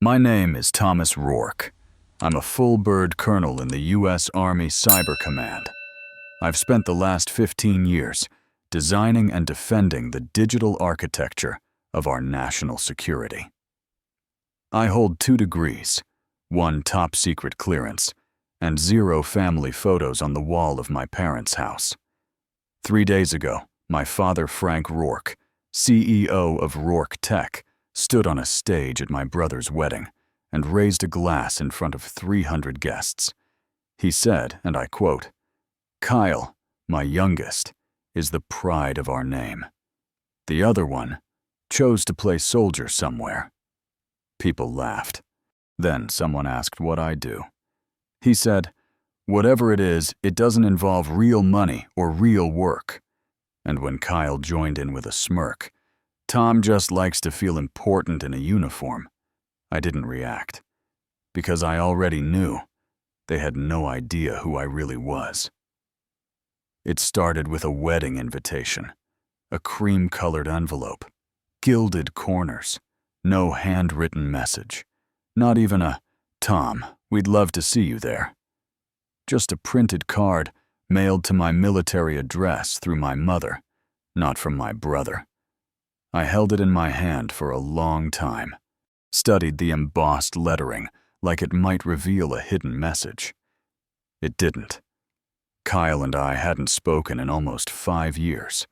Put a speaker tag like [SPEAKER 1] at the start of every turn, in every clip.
[SPEAKER 1] My name is Thomas Rourke. I'm a full-bird colonel in the U.S. Army Cyber Command. I've spent the last 15 years designing and defending the digital architecture of our national security. I hold 2 degrees, 1 top-secret clearance, and 0 family photos on the wall of my parents' house. 3 days ago, my father, Frank Rourke, CEO of Rourke Tech, stood on a stage at my brother's wedding and raised a glass in front of 300 guests. He said, and I quote, "Kyle, my youngest, is the pride of our name. The other one chose to play soldier somewhere." People laughed. Then someone asked what I do. He said, "Whatever it is, it doesn't involve real money or real work." And when Kyle joined in with a smirk, "Tom just likes to feel important in a uniform," I didn't react, because I already knew they had no idea who I really was. It started with a wedding invitation, a cream-colored envelope, gilded corners, no handwritten message, not even a, "Tom, we'd love to see you there." Just a printed card mailed to my military address through my mother, not from my brother. I held it in my hand for a long time, studied the embossed lettering like it might reveal a hidden message. It didn't. Kyle and I hadn't spoken in almost 5 years.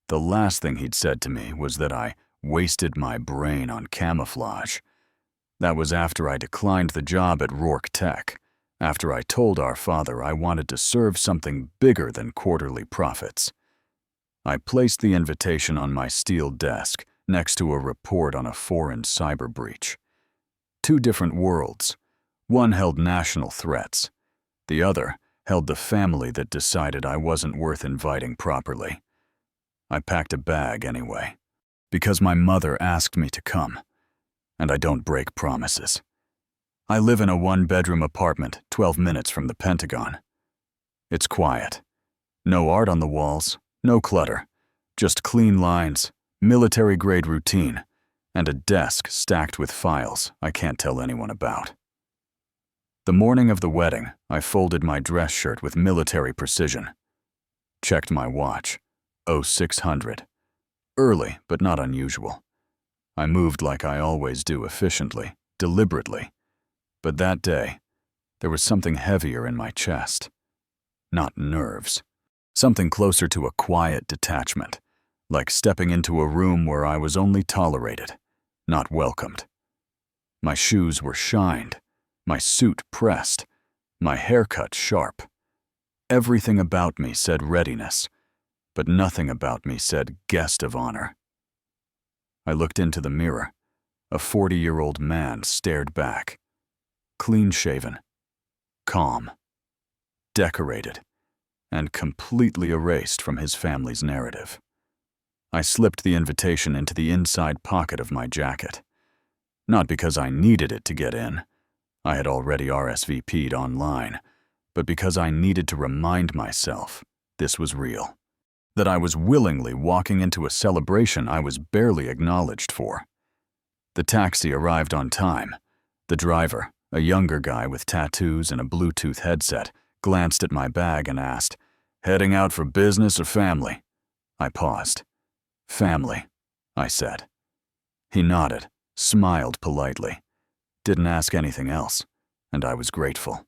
[SPEAKER 1] The last thing he'd said to me was that I wasted my brain on camouflage. That was after I declined the job at Rourke Tech, after I told our father I wanted to serve something bigger than quarterly profits. I placed the invitation on my steel desk next to a report on a foreign cyber breach. 2 different worlds. One held national threats. The other held the family that decided I wasn't worth inviting properly. I packed a bag anyway, because my mother asked me to come, and I don't break promises. I live in a 1-bedroom apartment 12 minutes from the Pentagon. It's quiet. No art on the walls, no clutter, just clean lines, military-grade routine, and a desk stacked with files I can't tell anyone about. The morning of the wedding, I folded my dress shirt with military precision. Checked my watch. 0600. Early, but not unusual. I moved like I always do, efficiently, deliberately. But that day, there was something heavier in my chest. Not nerves. Something closer to a quiet detachment, like stepping into a room where I was only tolerated, not welcomed. My shoes were shined, my suit pressed, my haircut sharp. Everything about me said readiness, but nothing about me said guest of honor. I looked into the mirror. A 40-year-old man stared back, clean-shaven, calm, decorated, and completely erased from his family's narrative. I slipped the invitation into the inside pocket of my jacket. Not because I needed it to get in. I had already RSVP'd online, but because I needed to remind myself this was real, that I was willingly walking into a celebration I was barely acknowledged for. The taxi arrived on time. The driver, a younger guy with tattoos and a Bluetooth headset, glanced at my bag and asked, "Heading out for business or family?" I paused. "Family," I said. He nodded, smiled politely, didn't ask anything else, and I was grateful.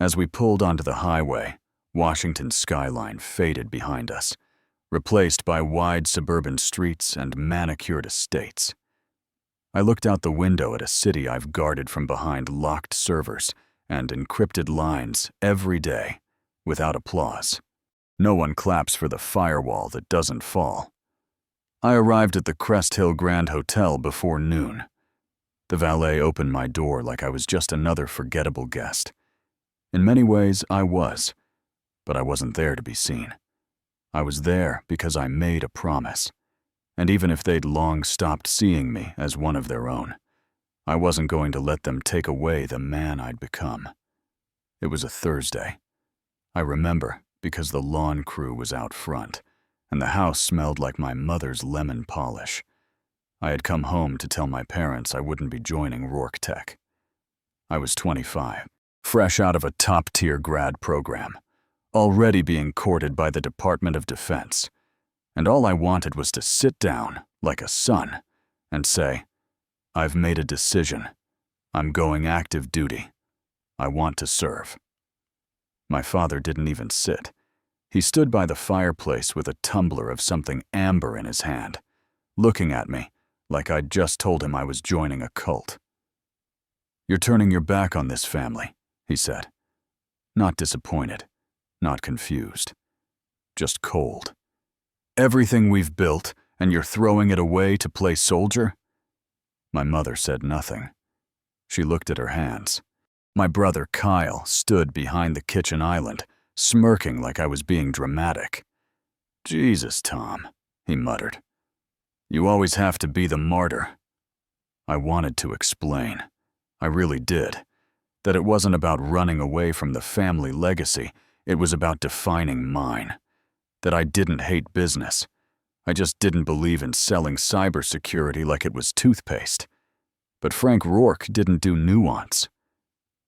[SPEAKER 1] As we pulled onto the highway, Washington's skyline faded behind us, replaced by wide suburban streets and manicured estates. I looked out the window at a city I've guarded from behind locked servers and encrypted lines every day, without applause. No one claps for the firewall that doesn't fall. I arrived at the Crest Hill Grand Hotel before noon. The valet opened my door like I was just another forgettable guest. In many ways, I was, but I wasn't there to be seen. I was there because I made a promise, and even if they'd long stopped seeing me as one of their own, I wasn't going to let them take away the man I'd become. It was a Thursday. I remember because the lawn crew was out front, and the house smelled like my mother's lemon polish. I had come home to tell my parents I wouldn't be joining Rourke Tech. I was 25, fresh out of a top-tier grad program, already being courted by the Department of Defense, and all I wanted was to sit down, like a son, and say, "I've made a decision. I'm going active duty. I want to serve." My father didn't even sit. He stood by the fireplace with a tumbler of something amber in his hand, looking at me like I'd just told him I was joining a cult. "You're turning your back on this family," he said. Not disappointed, not confused, just cold. "Everything we've built, and you're throwing it away to play soldier?" My mother said nothing. She looked at her hands. My brother Kyle stood behind the kitchen island, smirking like I was being dramatic. "Jesus, Tom," he muttered. "You always have to be the martyr." I wanted to explain. I really did. That it wasn't about running away from the family legacy, it was about defining mine. That I didn't hate business. I just didn't believe in selling cybersecurity like it was toothpaste. But Frank Rourke didn't do nuance.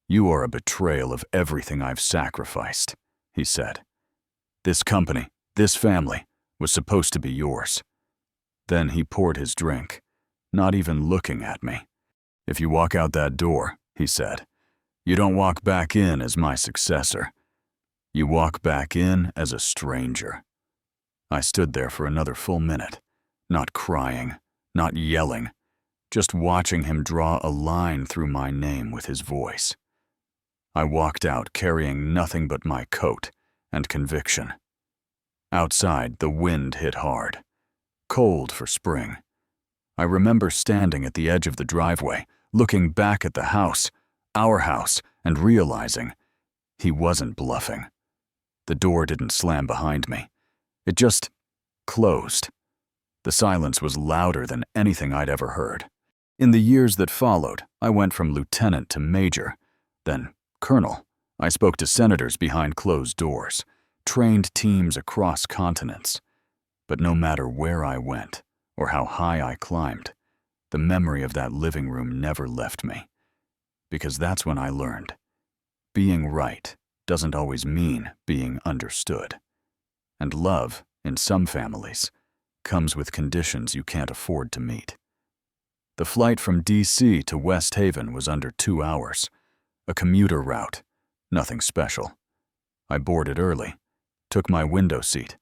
[SPEAKER 1] "You are a betrayal of everything I've sacrificed," he said. "This company, this family, was supposed to be yours." Then he poured his drink, not even looking at me. "If you walk out that door," he said, "you don't walk back in as my successor. You walk back in as a stranger." I stood there for another full minute, not crying, not yelling, just watching him draw a line through my name with his voice. I walked out carrying nothing but my coat and conviction. Outside, the wind hit hard, cold for spring. I remember standing at the edge of the driveway, looking back at the house, our house, and realizing he wasn't bluffing. The door didn't slam behind me. It just closed. The silence was louder than anything I'd ever heard. In the years that followed, I went from lieutenant to major, then colonel. I spoke to senators behind closed doors, trained teams across continents. But no matter where I went or how high I climbed, the memory of that living room never left me. Because that's when I learned, being right doesn't always mean being understood. And love, in some families, comes with conditions you can't afford to meet. The flight from D.C. to West Haven was under 2 hours. A commuter route, nothing special. I boarded early, took my window seat,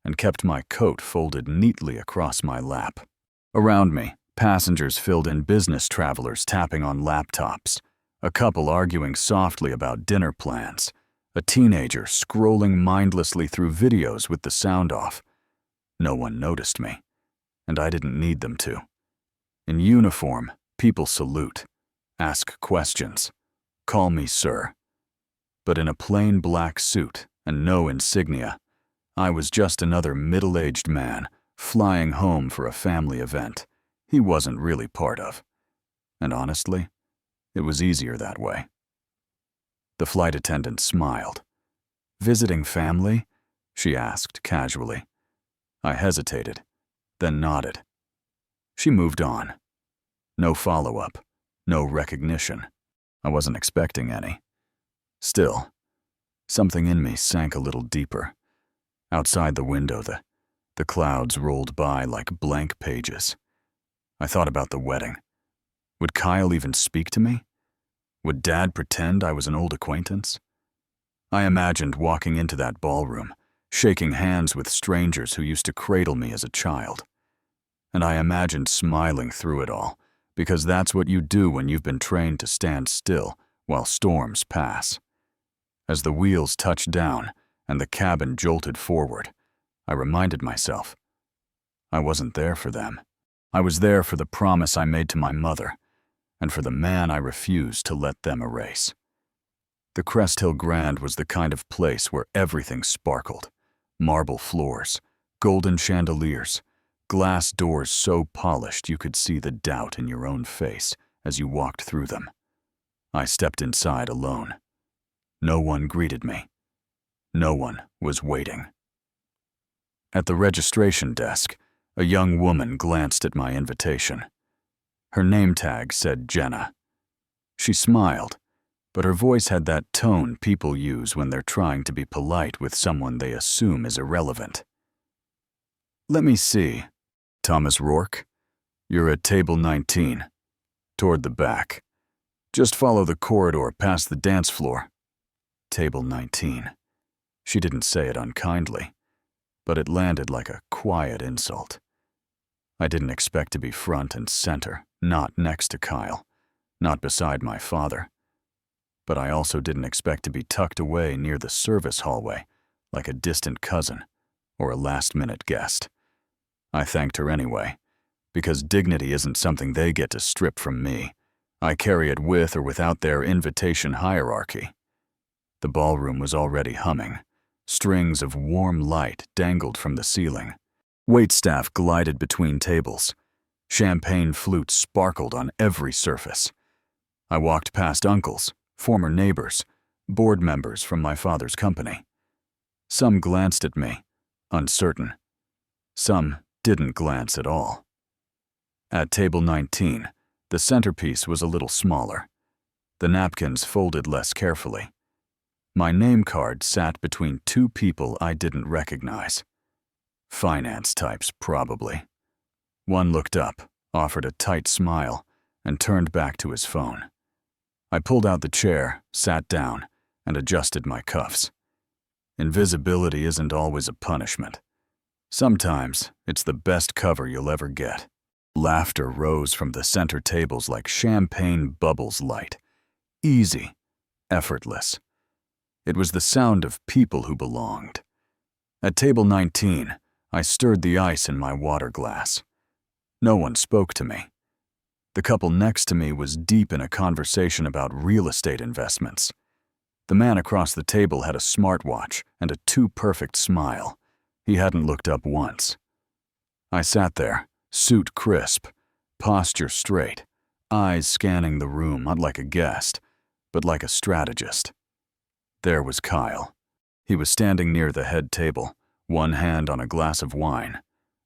[SPEAKER 1] and kept my coat folded neatly across my lap. Around me, passengers filled in business travelers tapping on laptops, a couple arguing softly about dinner plans, a teenager scrolling mindlessly through videos with the sound off. No one noticed me, and I didn't need them to. In uniform, people salute, ask questions, call me sir. But in a plain black suit and no insignia, I was just another middle-aged man flying home for a family event he wasn't really part of. And honestly, it was easier that way. The flight attendant smiled. "Visiting family?" she asked casually. I hesitated, then nodded. She moved on. No follow-up, no recognition. I wasn't expecting any. Still, something in me sank a little deeper. Outside the window, the clouds rolled by like blank pages. I thought about the wedding. Would Kyle even speak to me? Would Dad pretend I was an old acquaintance? I imagined walking into that ballroom, shaking hands with strangers who used to cradle me as a child. And I imagined smiling through it all, because that's what you do when you've been trained to stand still while storms pass. As the wheels touched down and the cabin jolted forward, I reminded myself, I wasn't there for them. I was there for the promise I made to my mother, and for the man I refused to let them erase. The Crest Hill Grand was the kind of place where everything sparkled. Marble floors, golden chandeliers, glass doors so polished you could see the doubt in your own face as you walked through them. I stepped inside alone. No one greeted me. No one was waiting. At the registration desk, A young woman glanced at my invitation. Her name tag said Jenna. She smiled, but her voice had that tone people use when they're trying to be polite with someone they assume is irrelevant. "Let me see. Thomas Rourke? You're at table 19. Toward the back. Just follow the corridor past the dance floor." Table 19. She didn't say it unkindly, but it landed like a quiet insult. I didn't expect to be front and center, not next to Kyle, not beside my father. But I also didn't expect to be tucked away near the service hallway, like a distant cousin or a last-minute guest. I thanked her anyway, because dignity isn't something they get to strip from me. I carry it with or without their invitation hierarchy. The ballroom was already humming. Strings of warm light dangled from the ceiling. Waitstaff glided between tables. Champagne flutes sparkled on every surface. I walked past uncles, former neighbors, board members from my father's company. Some glanced at me, uncertain. Some didn't glance at all. At table 19, the centerpiece was a little smaller. The napkins folded less carefully. My name card sat between two people I didn't recognize. Finance types, probably. One looked up, offered a tight smile, and turned back to his phone. I pulled out the chair, sat down, and adjusted my cuffs. Invisibility isn't always a punishment. Sometimes it's the best cover you'll ever get. Laughter rose from the center tables like champagne bubbles light. Easy, effortless. It was the sound of people who belonged. At table 19, I stirred the ice in my water glass. No one spoke to me. The couple next to me was deep in a conversation about real estate investments. The man across the table had a smartwatch and a too-perfect smile. He hadn't looked up once. I sat there, suit crisp, posture straight, eyes scanning the room not like a guest, but like a strategist. There was Kyle. He was standing near the head table, one hand on a glass of wine,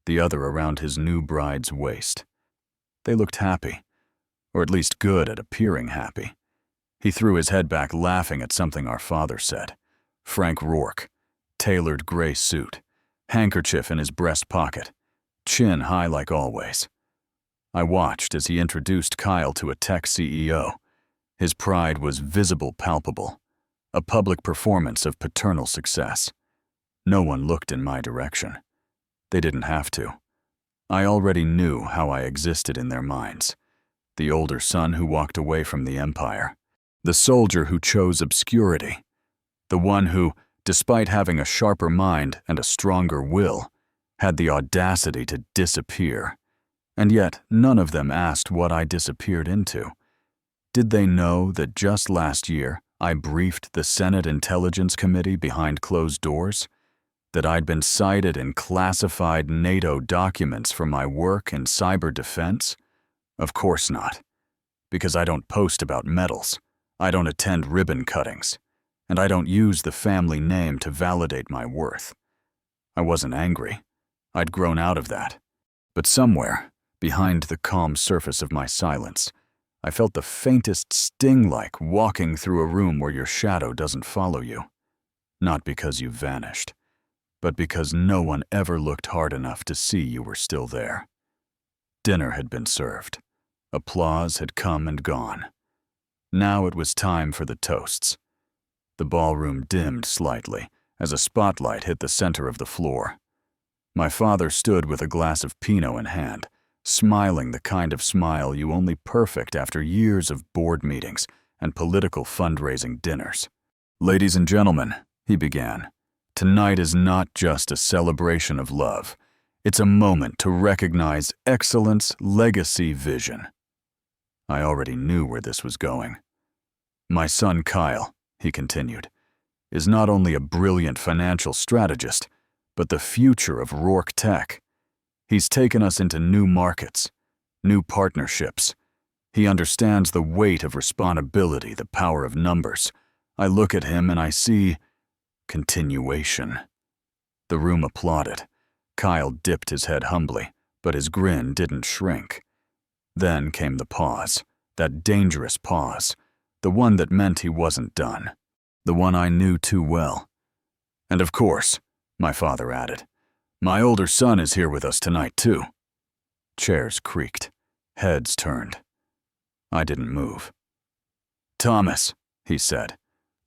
[SPEAKER 1] the other around his new bride's waist. They looked happy, or at least good at appearing happy. He threw his head back, laughing at something our father said. Frank Rourke, tailored gray suit, handkerchief in his breast pocket, chin high like always. I watched as he introduced Kyle to a tech CEO. His pride was visible, palpable, a public performance of paternal success. No one looked in my direction. They didn't have to. I already knew how I existed in their minds. The older son who walked away from the empire. The soldier who chose obscurity. The one who, despite having a sharper mind and a stronger will, had the audacity to disappear. And yet, none of them asked what I disappeared into. Did they know that just last year, I briefed the Senate Intelligence Committee behind closed doors? That I'd been cited in classified NATO documents for my work in cyber defense? Of course not. Because I don't post about medals, I don't attend ribbon cuttings, and I don't use the family name to validate my worth. I wasn't angry. I'd grown out of that. But somewhere, behind the calm surface of my silence, I felt the faintest sting like walking through a room where your shadow doesn't follow you. Not because you vanished, but because no one ever looked hard enough to see you were still there. Dinner had been served. Applause had come and gone. Now it was time for the toasts. The ballroom dimmed slightly as a spotlight hit the center of the floor. My father stood with a glass of Pinot in hand, smiling the kind of smile you only perfect after years of board meetings and political fundraising dinners. "Ladies and gentlemen," he began, "tonight is not just a celebration of love. It's a moment to recognize excellence, legacy, vision." I already knew where this was going. "My son Kyle," he continued, "is not only a brilliant financial strategist, but the future of Rourke Tech. He's taken us into new markets, new partnerships. He understands the weight of responsibility, the power of numbers. I look at him and I see continuation." The room applauded. Kyle dipped his head humbly, but his grin didn't shrink. Then came the pause, that dangerous pause, the one that meant he wasn't done, the one I knew too well. "And of course," my father added, "my older son is here with us tonight, too." Chairs creaked, heads turned. I didn't move. "Thomas," he said,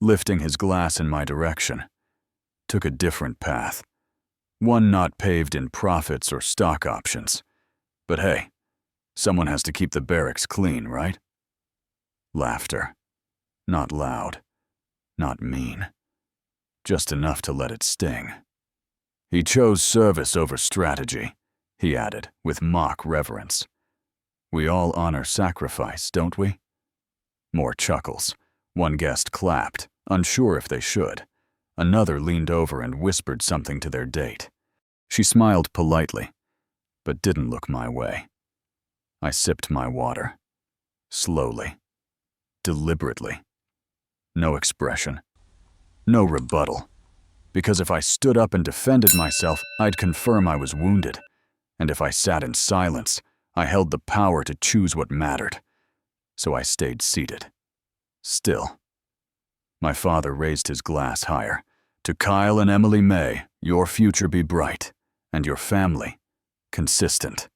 [SPEAKER 1] lifting his glass in my direction. Took a different path, one not paved in profits or stock options. But hey, someone has to keep the barracks clean, right? Laughter. Not loud, not mean, just enough to let it sting. "He chose service over strategy," he added with mock reverence. "We all honor sacrifice, don't we?" More chuckles. One guest clapped, unsure if they should. Another leaned over and whispered something to their date. She smiled politely, but didn't look my way. I sipped my water. Slowly. Deliberately. No expression. No rebuttal. Because if I stood up and defended myself, I'd confirm I was wounded. And if I sat in silence, I held the power to choose what mattered. So I stayed seated. Still. My father raised his glass higher. "To Kyle and Emily May, your future be bright, and your family, consistent."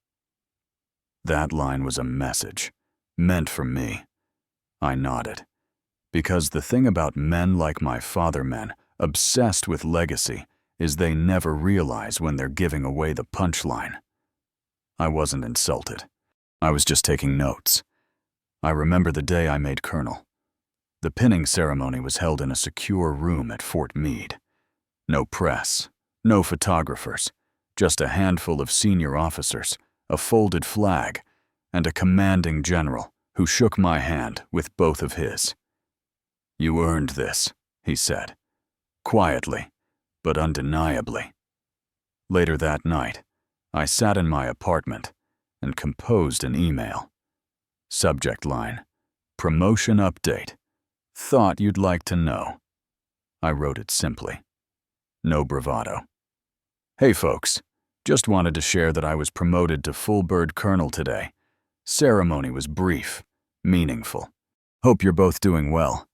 [SPEAKER 1] That line was a message, meant for me. I nodded. Because the thing about men like my father men, obsessed with legacy, is they never realize when they're giving away the punchline. I wasn't insulted. I was just taking notes. I remember the day I made colonel. The pinning ceremony was held in a secure room at Fort Meade. No press, no photographers, just a handful of senior officers, a folded flag, and a commanding general who shook my hand with both of his. "You earned this," he said, quietly, but undeniably. Later that night, I sat in my apartment and composed an email. Subject line, "Promotion update. Thought you'd like to know." I wrote it simply. No bravado. "Hey folks, just wanted to share that I was promoted to full bird colonel today. Ceremony was brief, meaningful. Hope you're both doing well."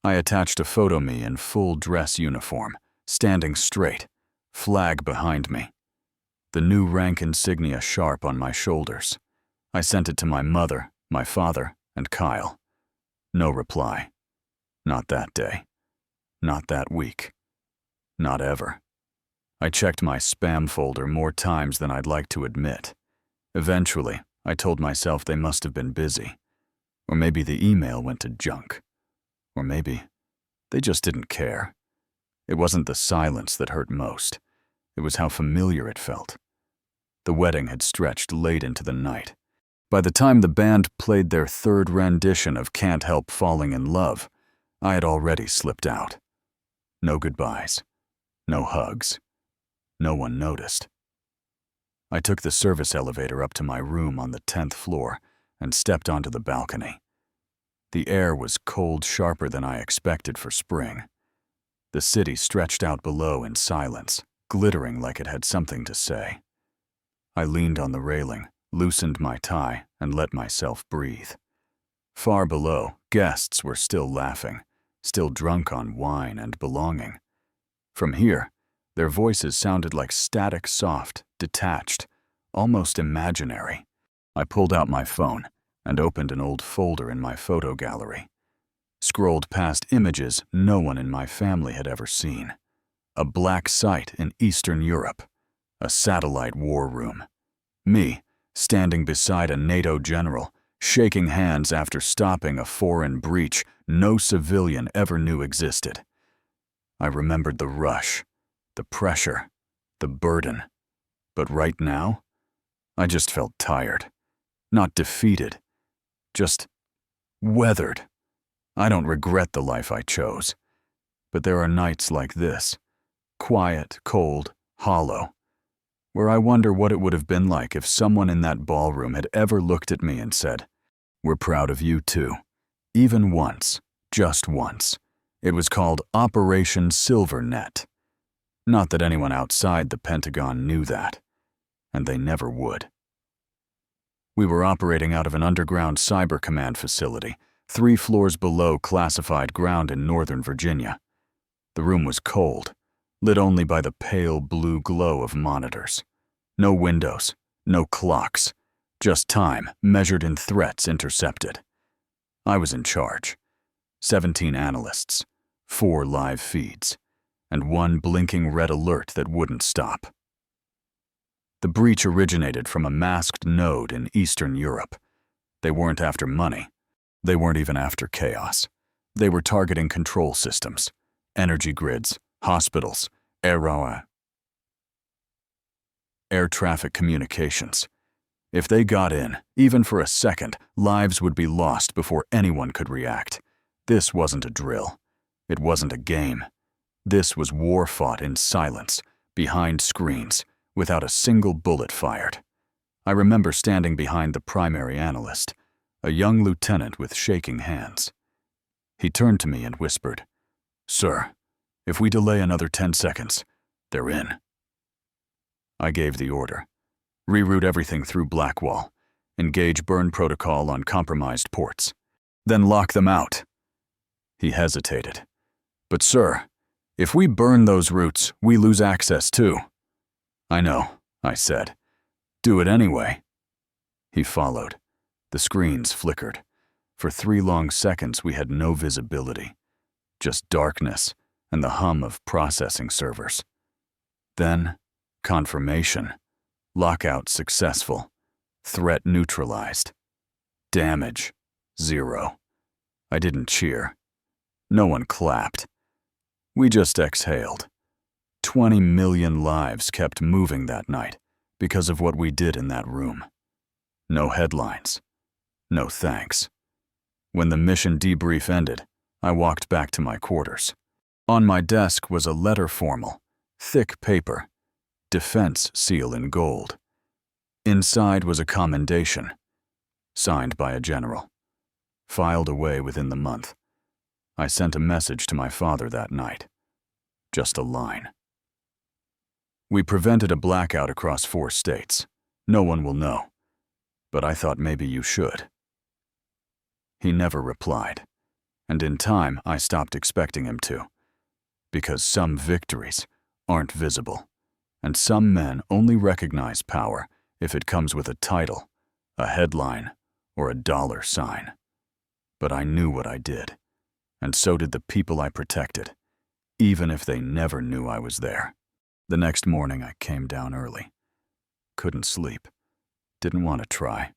[SPEAKER 1] I attached a photo me in full dress uniform, standing straight, flag behind me. The new rank insignia sharp on my shoulders. I sent it to my mother, my father, and Kyle. No reply. Not that day. Not that week. Not ever. I checked my spam folder more times than I'd like to admit. Eventually, I told myself they must have been busy. Or maybe the email went to junk. Or maybe they just didn't care. It wasn't the silence that hurt most. It was how familiar it felt. The wedding had stretched late into the night. By the time the band played their third rendition of Can't Help Falling in Love, I had already slipped out. No goodbyes. No hugs. No one noticed. I took the service elevator up to my room on the 10th floor and stepped onto the balcony. The air was cold, sharper than I expected for spring. The city stretched out below in silence, glittering like it had something to say. I leaned on the railing, loosened my tie, and let myself breathe. Far below, guests were still laughing, still drunk on wine and belonging. From here, their voices sounded like static, soft, detached, almost imaginary. I pulled out my phone and opened an old folder in my photo gallery. Scrolled past images no one in my family had ever seen. A black site in Eastern Europe. A satellite war room. Me, standing beside a NATO general, shaking hands after stopping a foreign breach no civilian ever knew existed. I remembered the rush, the pressure, the burden. But right now, I just felt tired. Not defeated. Just weathered. I don't regret the life I chose. But there are nights like this, quiet, cold, hollow, where I wonder what it would have been like if someone in that ballroom had ever looked at me and said, "We're proud of you too." Even once, just once. It was called Operation Silver Net. Not that anyone outside the Pentagon knew that. and they never would. We were operating out of an underground Cyber Command facility, 3 floors below classified ground in Northern Virginia. The room was cold, lit only by the pale blue glow of monitors. No windows, no clocks, just time measured in threats intercepted. I was in charge. 17 analysts, 4 live feeds, and 1 blinking red alert that wouldn't stop. The breach originated from a masked node in Eastern Europe. They weren't after money. They weren't even after chaos. They were targeting control systems, energy grids, hospitals, air traffic communications. If they got in, even for a second, lives would be lost before anyone could react. This wasn't a drill. It wasn't a game. This was war fought in silence, behind screens, without a single bullet fired. I remember standing behind the primary analyst, a young lieutenant with shaking hands. He turned to me and whispered, "Sir, if we delay another 10 seconds, they're in." I gave the order. Reroute everything through Blackwall. Engage burn protocol on compromised ports. Then lock them out. He hesitated. "But sir, if we burn those routes, we lose access too." "I know," I said. "Do it anyway." He followed. The screens flickered. For 3 long seconds we had no visibility. Just darkness and the hum of processing servers. Then, confirmation. Lockout successful. Threat neutralized. Damage 0. I didn't cheer. No one clapped. We just exhaled. 20 million lives kept moving that night because of what we did in that room. No headlines. No thanks. When the mission debrief ended, I walked back to my quarters. On my desk was a letter formal, thick paper, defense seal in gold. Inside was a commendation, signed by a general, filed away within the month. I sent a message to my father that night. Just a line. "We prevented a blackout across 4 states. No one will know. But I thought maybe you should." He never replied, and in time I stopped expecting him to, because some victories aren't visible, and some men only recognize power if it comes with a title, a headline, or a dollar sign. But I knew what I did, and so did the people I protected, even if they never knew I was there. The next morning I came down early. Couldn't sleep. Didn't want to try.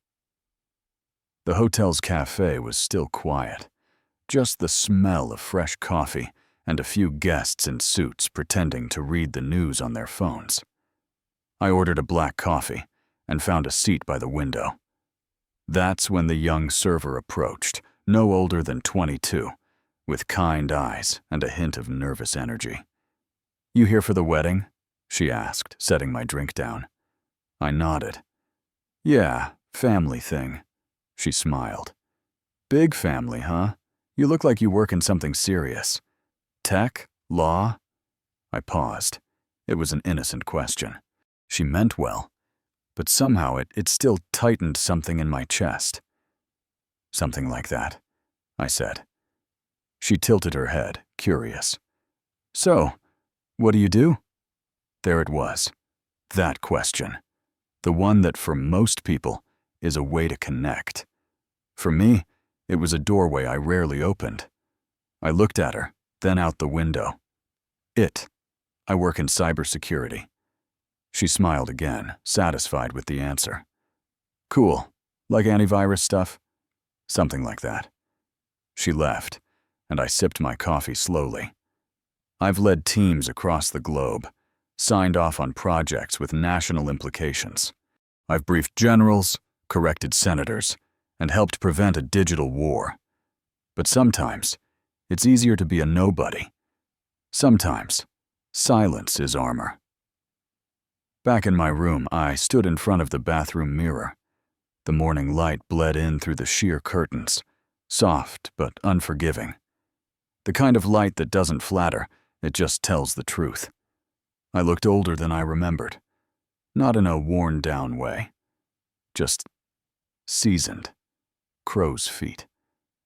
[SPEAKER 1] The hotel's cafe was still quiet. Just the smell of fresh coffee and a few guests in suits pretending to read the news on their phones. I ordered a black coffee and found a seat by the window. That's when the young server approached, no older than 22, with kind eyes and a hint of nervous energy. "You here for the wedding?" she asked, setting my drink down. I nodded. "Yeah, family thing." She smiled. "Big family, huh? You look like you work in something serious. Tech? Law?" I paused. It was an innocent question. She meant well, but somehow it still tightened something in my chest. "Something like that," I said. She tilted her head, curious. "So, what do you do?" There it was. That question. The one that for most people is a way to connect. For me, it was a doorway I rarely opened. I looked at her, then out the window. I work in cybersecurity." She smiled again, satisfied with the answer. "Cool. Like antivirus stuff?" "Something like that." She left, and I sipped my coffee slowly. I've led teams across the globe, signed off on projects with national implications. I've briefed generals, corrected senators, and helped prevent a digital war. But sometimes, it's easier to be a nobody. Sometimes, silence is armor. Back in my room, I stood in front of the bathroom mirror. The morning light bled in through the sheer curtains, soft but unforgiving. The kind of light that doesn't flatter, it just tells the truth. I looked older than I remembered. Not in a worn-down way. Just seasoned. Crow's feet.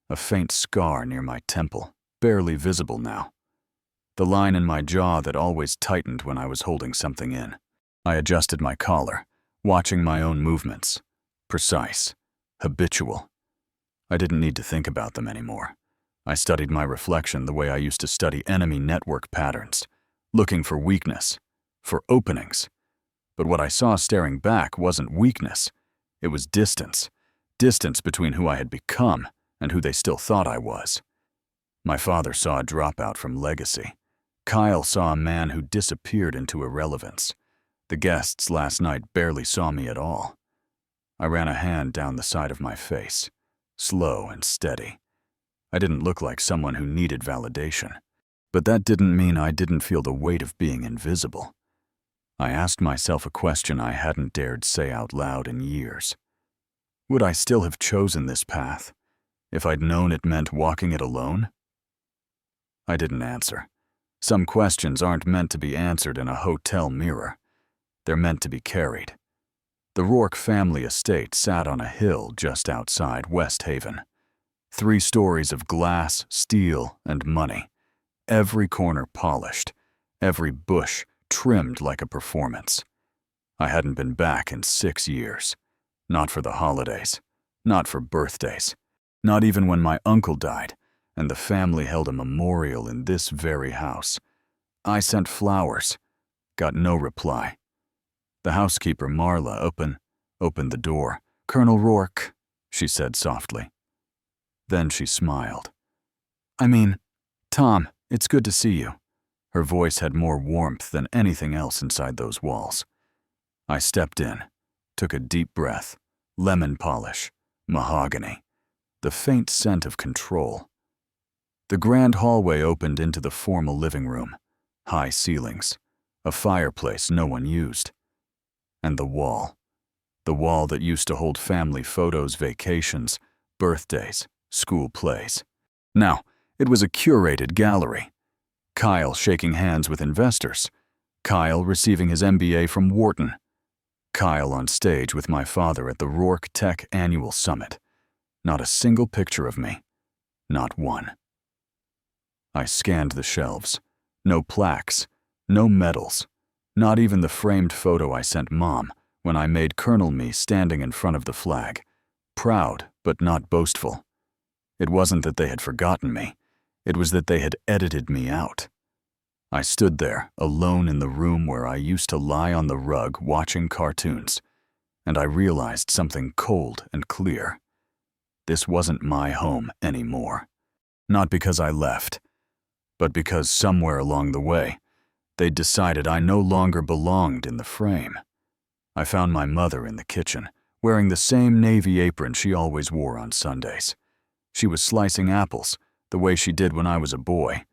[SPEAKER 1] A faint scar near my temple, barely visible now. The line in my jaw that always tightened when I was holding something in. I adjusted my collar, watching my own movements. Precise. Habitual. I didn't need to think about them anymore. I studied my reflection the way I used to study enemy network patterns, looking for weakness, for openings. But what I saw staring back wasn't weakness. It was distance. Distance between who I had become and who they still thought I was. My father saw a dropout from legacy. Kyle saw a man who disappeared into irrelevance. The guests last night barely saw me at all. I ran a hand down the side of my face, slow and steady. I didn't look like someone who needed validation, but that didn't mean I didn't feel the weight of being invisible. I asked myself a question I hadn't dared say out loud in years. Would I still have chosen this path if I'd known it meant walking it alone? I didn't answer. Some questions aren't meant to be answered in a hotel mirror. They're meant to be carried. The Rourke family estate sat on a hill just outside West Haven. 3 stories of glass, steel, and money. Every corner polished, every bush trimmed like a performance. I hadn't been back in 6 years. Not for the holidays, not for birthdays, not even when my uncle died and the family held a memorial in this very house. I sent flowers, got no reply. The housekeeper, Marla, opened the door. "Colonel Rourke," she said softly. Then she smiled. Tom, it's good to see you." Her voice had more warmth than anything else inside those walls. I stepped in, took a deep breath. Lemon polish, mahogany, the faint scent of control. The grand hallway opened into the formal living room. High ceilings, a fireplace no one used. And the wall that used to hold family photos, vacations, birthdays, school plays. Now, it was a curated gallery. Kyle shaking hands with investors. Kyle receiving his MBA from Wharton. Kyle on stage with my father at the Rourke Tech Annual Summit. Not a single picture of me. Not one. I scanned the shelves. No plaques, no medals, not even the framed photo I sent Mom when I made Colonel me standing in front of the flag, proud but not boastful. It wasn't that they had forgotten me. It was that they had edited me out. I stood there, alone in the room where I used to lie on the rug watching cartoons, and I realized something cold and clear. This wasn't my home anymore. Not because I left, but because somewhere along the way, they'd decided I no longer belonged in the frame. I found my mother in the kitchen, wearing the same navy apron she always wore on Sundays. She was slicing apples, the way she did when I was a boy.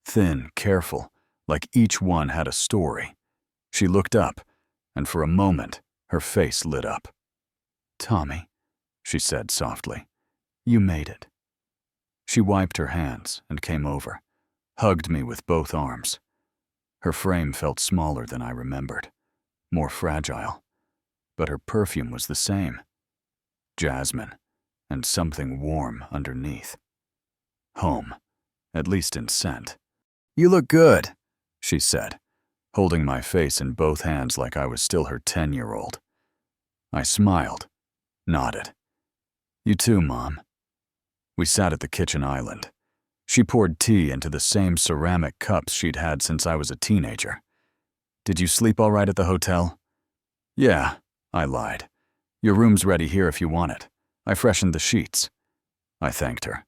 [SPEAKER 1] Thin, careful, like each one had a story. She looked up, and for a moment, her face lit up. "Tommy," she said softly, "you made it." She wiped her hands and came over, hugged me with both arms. Her frame felt smaller than I remembered, more fragile, but her perfume was the same. Jasmine, and something warm underneath. Home, at least in scent. "You look good," she said, holding my face in both hands like I was still her 10-year-old. I smiled, nodded. "You too, Mom." We sat at the kitchen island. She poured tea into the same ceramic cups she'd had since I was a teenager. "Did you sleep all right at the hotel?" "Yeah," I lied. "Your room's ready here if you want it. I freshened the sheets." I thanked her.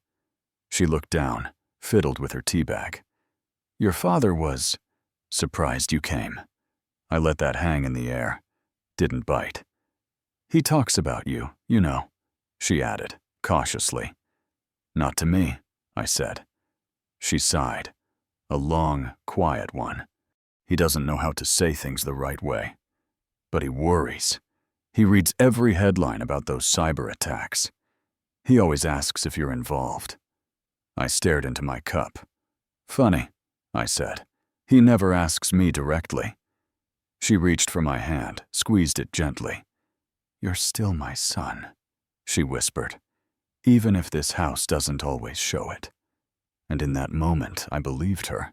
[SPEAKER 1] She looked down, fiddled with her teabag. "Your father was surprised you came." I let that hang in the air. Didn't bite. "He talks about you, you know," she added, cautiously. "Not to me," I said. She sighed, a long, quiet one. "He doesn't know how to say things the right way. But he worries. He reads every headline about those cyber attacks. He always asks if you're involved." I stared into my cup. "Funny," I said. "He never asks me directly." She reached for my hand, squeezed it gently. "You're still my son," she whispered, "even if this house doesn't always show it." And in that moment, I believed her.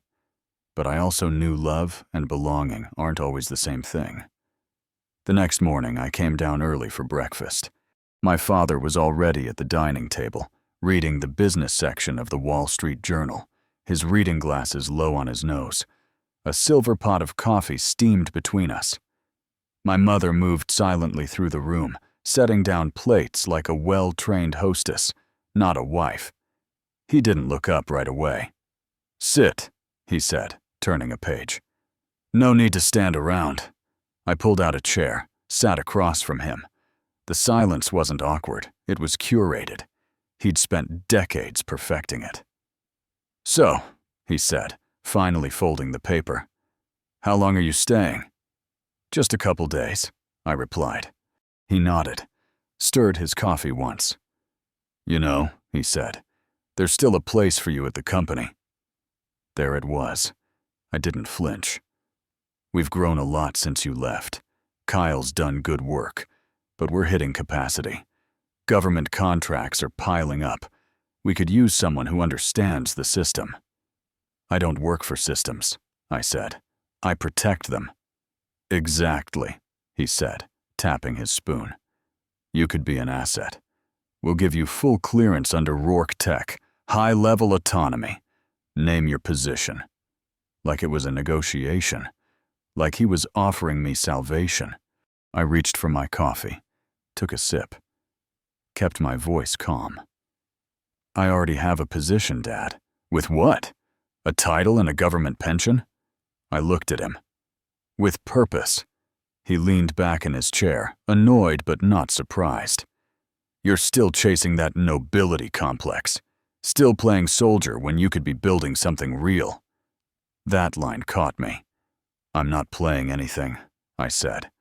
[SPEAKER 1] But I also knew love and belonging aren't always the same thing. The next morning, I came down early for breakfast. My father was already at the dining table, reading the business section of the Wall Street Journal, his reading glasses low on his nose. A silver pot of coffee steamed between us. My mother moved silently through the room, setting down plates like a well-trained hostess, not a wife. He didn't look up right away. "Sit," he said, turning a page. "No need to stand around." I pulled out a chair, sat across from him. The silence wasn't awkward, it was curated. He'd spent decades perfecting it. "So," he said, finally folding the paper, "how long are you staying?" "Just a couple days," I replied. He nodded, stirred his coffee once. "You know," he said, "there's still a place for you at the company." There it was. I didn't flinch. "We've grown a lot since you left. Kyle's done good work, but we're hitting capacity. Government contracts are piling up. We could use someone who understands the system." "I don't work for systems," I said. "I protect them." "Exactly," he said, tapping his spoon. "You could be an asset. We'll give you full clearance under Rourke Tech, high-level autonomy. Name your position." Like it was a negotiation. Like he was offering me salvation. I reached for my coffee, took a sip, kept my voice calm. "I already have a position, Dad." "With what? A title and a government pension?" I looked at him. "With purpose." He leaned back in his chair, annoyed but not surprised. "You're still chasing that nobility complex. Still playing soldier when you could be building something real." That line caught me. "I'm not playing anything," I said.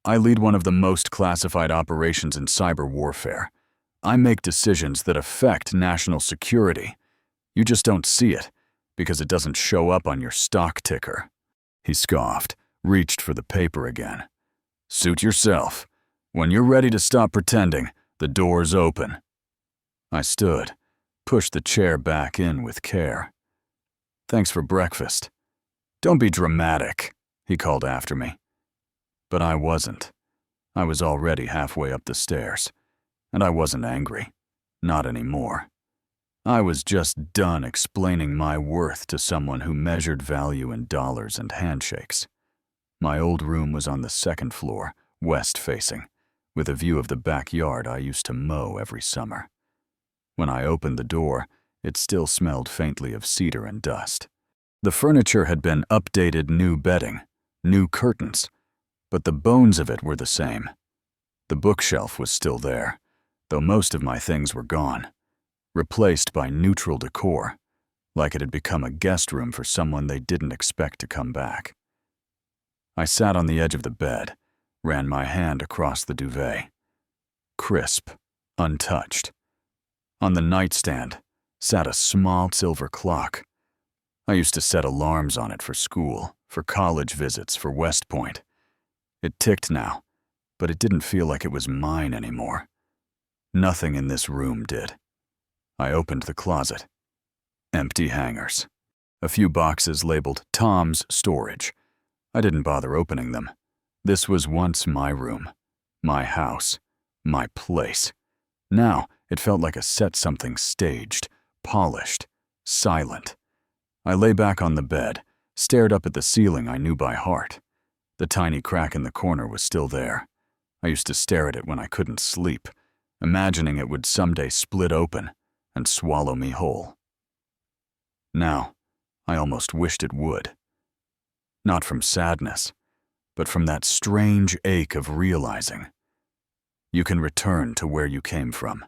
[SPEAKER 1] "I lead one of the most classified operations in cyber warfare. I make decisions that affect national security. You just don't see it, because it doesn't show up on your stock ticker." He scoffed, reached for the paper again. "Suit yourself. When you're ready to stop pretending, the door's open." I stood, pushed the chair back in with care. "Thanks for breakfast." "Don't be dramatic," he called after me. But I wasn't. I was already halfway up the stairs, and I wasn't angry. Not anymore. I was just done explaining my worth to someone who measured value in dollars and handshakes. My old room was on the second floor, west-facing, with a view of the backyard I used to mow every summer. When I opened the door, it still smelled faintly of cedar and dust. The furniture had been updated new bedding, new curtains, but the bones of it were the same. The bookshelf was still there, though most of my things were gone, replaced by neutral decor, like it had become a guest room for someone they didn't expect to come back. I sat on the edge of the bed, ran my hand across the duvet. Crisp, untouched. On the nightstand sat a small silver clock. I used to set alarms on it for school, for college visits, for West Point. It ticked now, but it didn't feel like it was mine anymore. Nothing in this room did. I opened the closet. Empty hangers. A few boxes labeled Tom's Storage. I didn't bother opening them. This was once my room, my house, my place. Now it felt like a set something staged, polished, silent. I lay back on the bed, stared up at the ceiling I knew by heart. The tiny crack in the corner was still there. I used to stare at it when I couldn't sleep, imagining it would someday split open and swallow me whole. Now, I almost wished it would. Not from sadness, but from that strange ache of realizing you can return to where you came from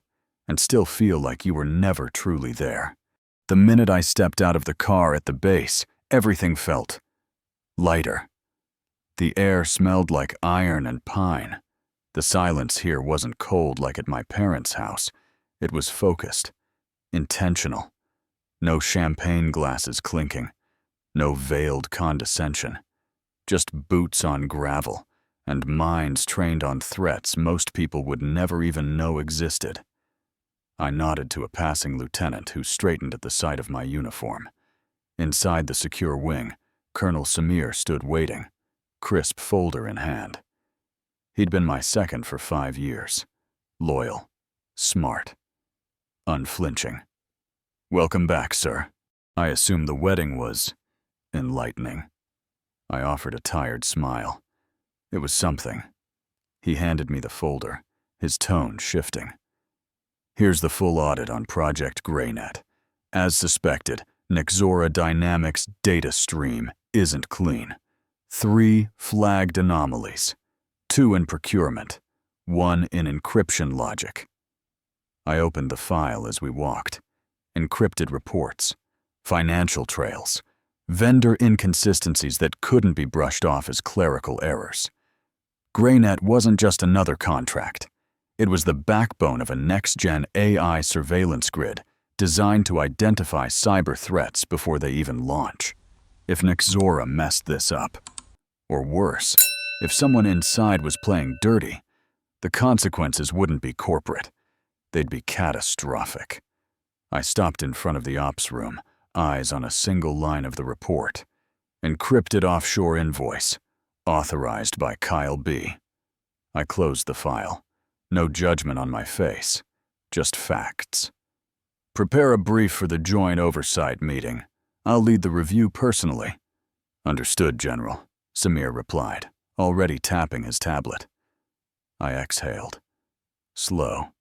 [SPEAKER 1] and still feel like you were never truly there. The minute I stepped out of the car at the base, everything felt lighter. The air smelled like iron and pine. The silence here wasn't cold like at my parents' house. It was focused, intentional. No champagne glasses clinking, no veiled condescension. just boots on gravel, and minds trained on threats most people would never even know existed. I nodded to a passing lieutenant who straightened at the sight of my uniform. Inside the secure wing, Colonel Samir stood waiting, crisp folder in hand. He'd been my second for 5 years. Loyal, smart, unflinching. "Welcome back, sir." I assume the wedding was enlightening. I offered a tired smile. It was something. He handed me the folder, his tone shifting. "Here's the full audit on Project GreyNet. As suspected, Nexora Dynamics data stream isn't clean. 3 flagged anomalies, 2 in procurement, 1 in encryption logic." I opened the file as we walked. Encrypted reports, financial trails, vendor inconsistencies that couldn't be brushed off as clerical errors. GreyNet wasn't just another contract. It was the backbone of a next-gen AI surveillance grid designed to identify cyber threats before they even launch. If Nexora messed this up, or worse, if someone inside was playing dirty, the consequences wouldn't be corporate. They'd be catastrophic. I stopped in front of the ops room, eyes on a single line of the report. Encrypted offshore invoice, authorized by Kyle B. I closed the file. No judgment on my face, just facts. "Prepare a brief for the joint oversight meeting. I'll lead the review personally." "Understood, General," Samir replied, already tapping his tablet. I exhaled. Slow.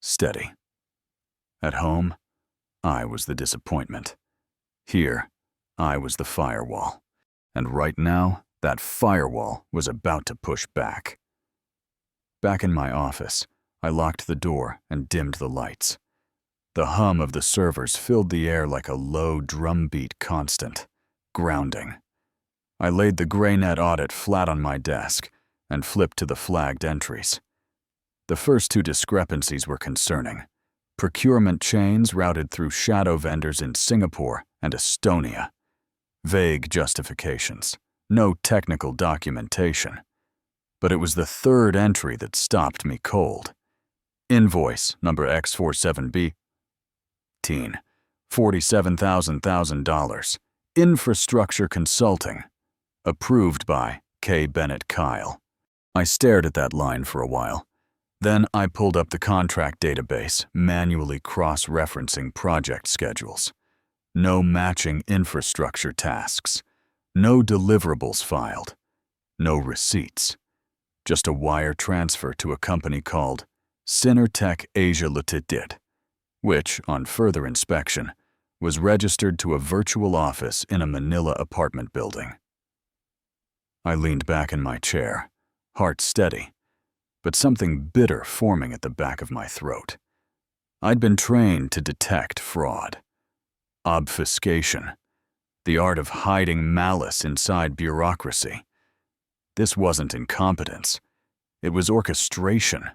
[SPEAKER 1] Steady. At home, I was the disappointment. Here, I was the firewall. And right now, that firewall was about to push back. Back in my office, I locked the door and dimmed the lights. The hum of the servers filled the air like a low drumbeat constant, grounding. I laid the GreyNet audit flat on my desk and flipped to the flagged entries. The first 2 discrepancies were concerning. Procurement chains routed through shadow vendors in Singapore and Estonia. Vague justifications, no technical documentation. But it was the 3rd entry that stopped me cold. Invoice number X47B. Teen, $47,000. Infrastructure Consulting. Approved by K. Bennett Kyle. I stared at that line for a while. Then I pulled up the contract database, manually cross-referencing project schedules. No matching infrastructure tasks. No deliverables filed. No receipts. Just a wire transfer to a company called Synertech Asia Ltd, which, on further inspection, was registered to a virtual office in a Manila apartment building. I leaned back in my chair, heart steady, but something bitter forming at the back of my throat. I'd been trained to detect fraud. Obfuscation. The art of hiding malice inside bureaucracy. This wasn't incompetence. It was orchestration.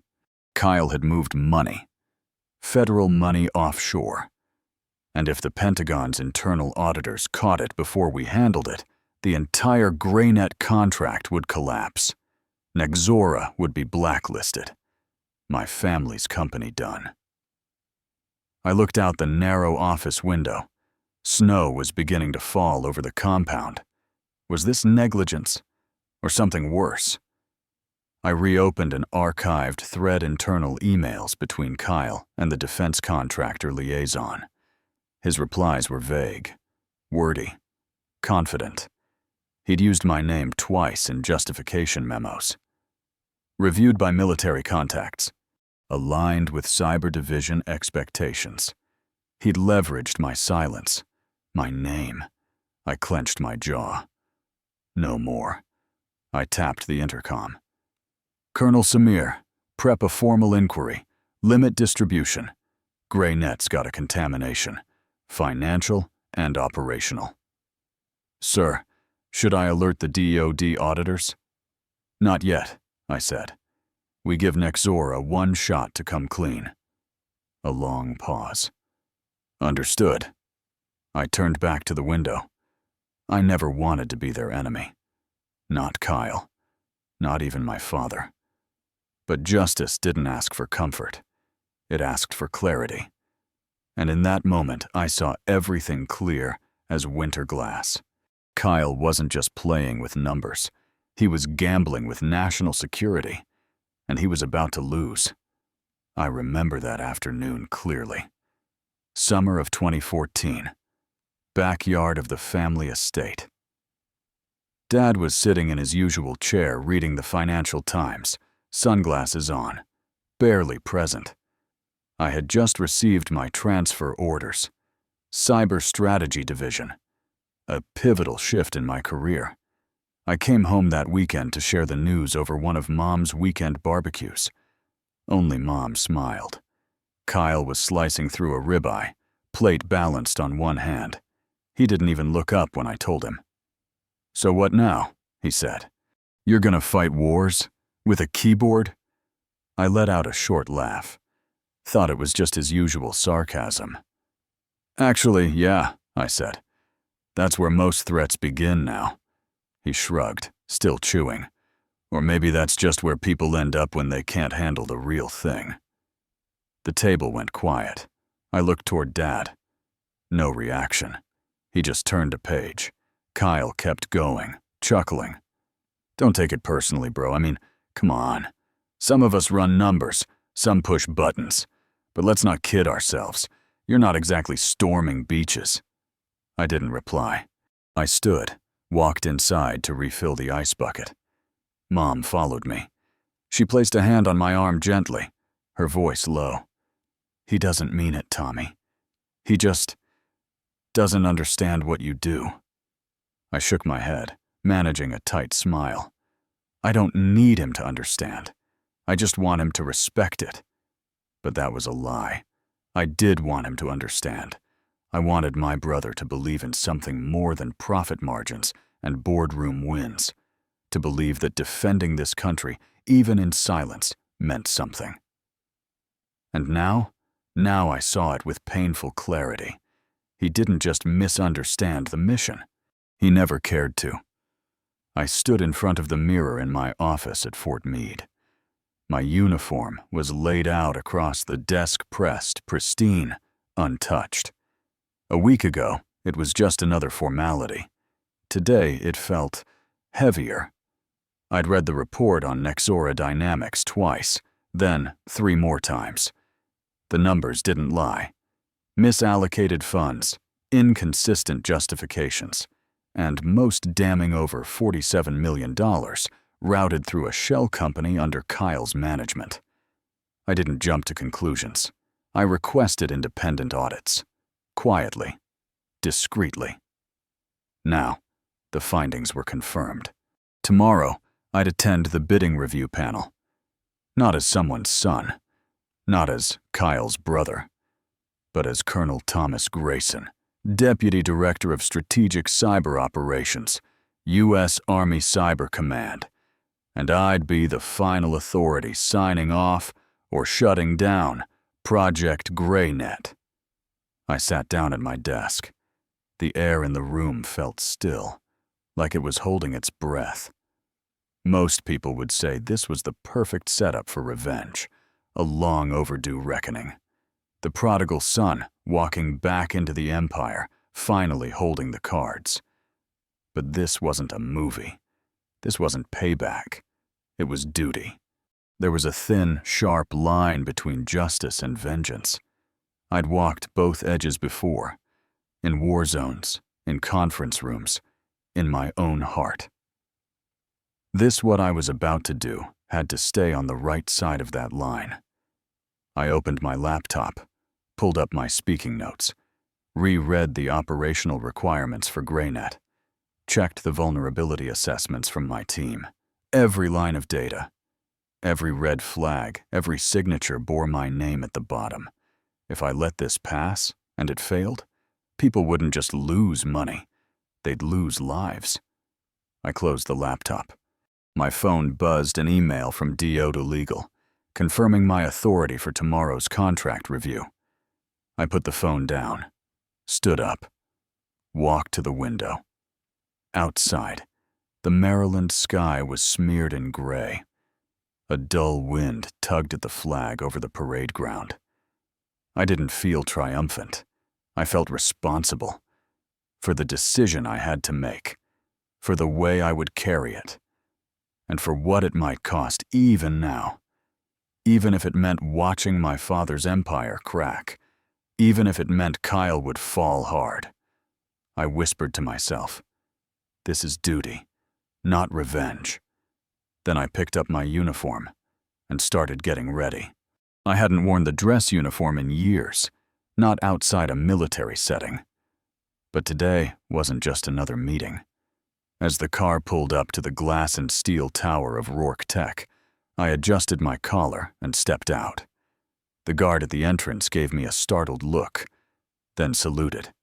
[SPEAKER 1] Kyle had moved money. Federal money offshore. And if the Pentagon's internal auditors caught it before we handled it, the entire GreyNet contract would collapse. Nexora would be blacklisted. My family's company done. I looked out the narrow office window. Snow was beginning to fall over the compound. Was this negligence, or something worse? I reopened an archived thread internal emails between Kyle and the defense contractor liaison. His replies were vague, wordy, confident. He'd used my name twice in justification memos. Reviewed by military contacts. Aligned with Cyber Division expectations. He'd leveraged my silence, my name. I clenched my jaw. No more. I tapped the intercom. "Colonel Samir, prep a formal inquiry. Limit distribution. GreyNet's got a contamination. Financial and operational." "Sir, should I alert the DoD auditors?" "Not yet," I said. "We give Nexora one shot to come clean." A long pause. "Understood." I turned back to the window. I never wanted to be their enemy. Not Kyle. Not even my father. But justice didn't ask for comfort. It asked for clarity. And in that moment, I saw everything clear as winter glass. Kyle wasn't just playing with numbers. He was gambling with national security, and he was about to lose. I remember that afternoon clearly. Summer of 2014. Backyard of the family estate. Dad was sitting in his usual chair reading the Financial Times, sunglasses on, barely present. I had just received my transfer orders. Cyber Strategy Division. A pivotal shift in my career. I came home that weekend to share the news over one of Mom's weekend barbecues. Only Mom smiled. Kyle was slicing through a ribeye, plate balanced on one hand. He didn't even look up when I told him. "So what now?" he said. "You're gonna fight wars? With a keyboard?" I let out a short laugh. Thought it was just his usual sarcasm. "Actually, yeah," I said. "That's where most threats begin now." He shrugged, still chewing. "Or maybe that's just where people end up when they can't handle the real thing." The table went quiet. I looked toward Dad. No reaction. He just turned a page. Kyle kept going, chuckling. "Don't take it personally, bro. I mean, come on. Some of us run numbers, some push buttons. But let's not kid ourselves. You're not exactly storming beaches." I didn't reply. I stood, walked inside to refill the ice bucket. Mom followed me. She placed a hand on my arm gently, her voice low. "He doesn't mean it, Tommy. He just doesn't understand what you do." I shook my head, managing a tight smile. I don't need him to understand. I just want him to respect it. But that was a lie. I did want him to understand. I wanted my brother to believe in something more than profit margins and boardroom wins, to believe that defending this country, even in silence, meant something. And now I saw it with painful clarity. He didn't just misunderstand the mission. He never cared to. I stood in front of the mirror in my office at Fort Meade. My uniform was laid out across the desk, pressed, pristine, untouched. A week ago, it was just another formality. Today, it felt heavier. I'd read the report on Nexora Dynamics twice, then 3 more times. The numbers didn't lie. Misallocated funds, inconsistent justifications, and most damning over $47 million routed through a shell company under Kyle's management. I didn't jump to conclusions. I requested independent audits. Quietly, discreetly. Now, the findings were confirmed. Tomorrow, I'd attend the bidding review panel. Not as someone's son, not as Kyle's brother, but as Colonel Thomas Grayson, Deputy Director of Strategic Cyber Operations, U.S. Army Cyber Command, and I'd be the final authority signing off or shutting down Project GrayNet. I sat down at my desk. The air in the room felt still, like it was holding its breath. Most people would say this was the perfect setup for revenge, a long overdue reckoning. The prodigal son walking back into the empire, finally holding the cards. But this wasn't a movie. This wasn't payback. It was duty. There was a thin, sharp line between justice and vengeance. I'd walked both edges before, in war zones, in conference rooms, in my own heart. What I was about to do had to stay on the right side of that line. I opened my laptop, pulled up my speaking notes, reread the operational requirements for GrayNet, checked the vulnerability assessments from my team. Every line of data, every red flag, every signature bore my name at the bottom. If I let this pass, and it failed, people wouldn't just lose money, they'd lose lives. I closed the laptop. My phone buzzed an email from DO to Legal, confirming my authority for tomorrow's contract review. I put the phone down, stood up, walked to the window. Outside, The Maryland sky was smeared in gray. A dull wind tugged at the flag over the parade ground. I didn't feel triumphant. I felt responsible for the decision I had to make, for the way I would carry it, and for what it might cost even now. Even if it meant watching my father's empire crack, even if it meant Kyle would fall hard. I whispered to myself, "This is duty, not revenge." Then I picked up my uniform and started getting ready. I hadn't worn the dress uniform in years, not outside a military setting. But today wasn't just another meeting. As the car pulled up to the glass and steel tower of Rourke Tech, I adjusted my collar and stepped out. The guard at the entrance gave me a startled look, then saluted.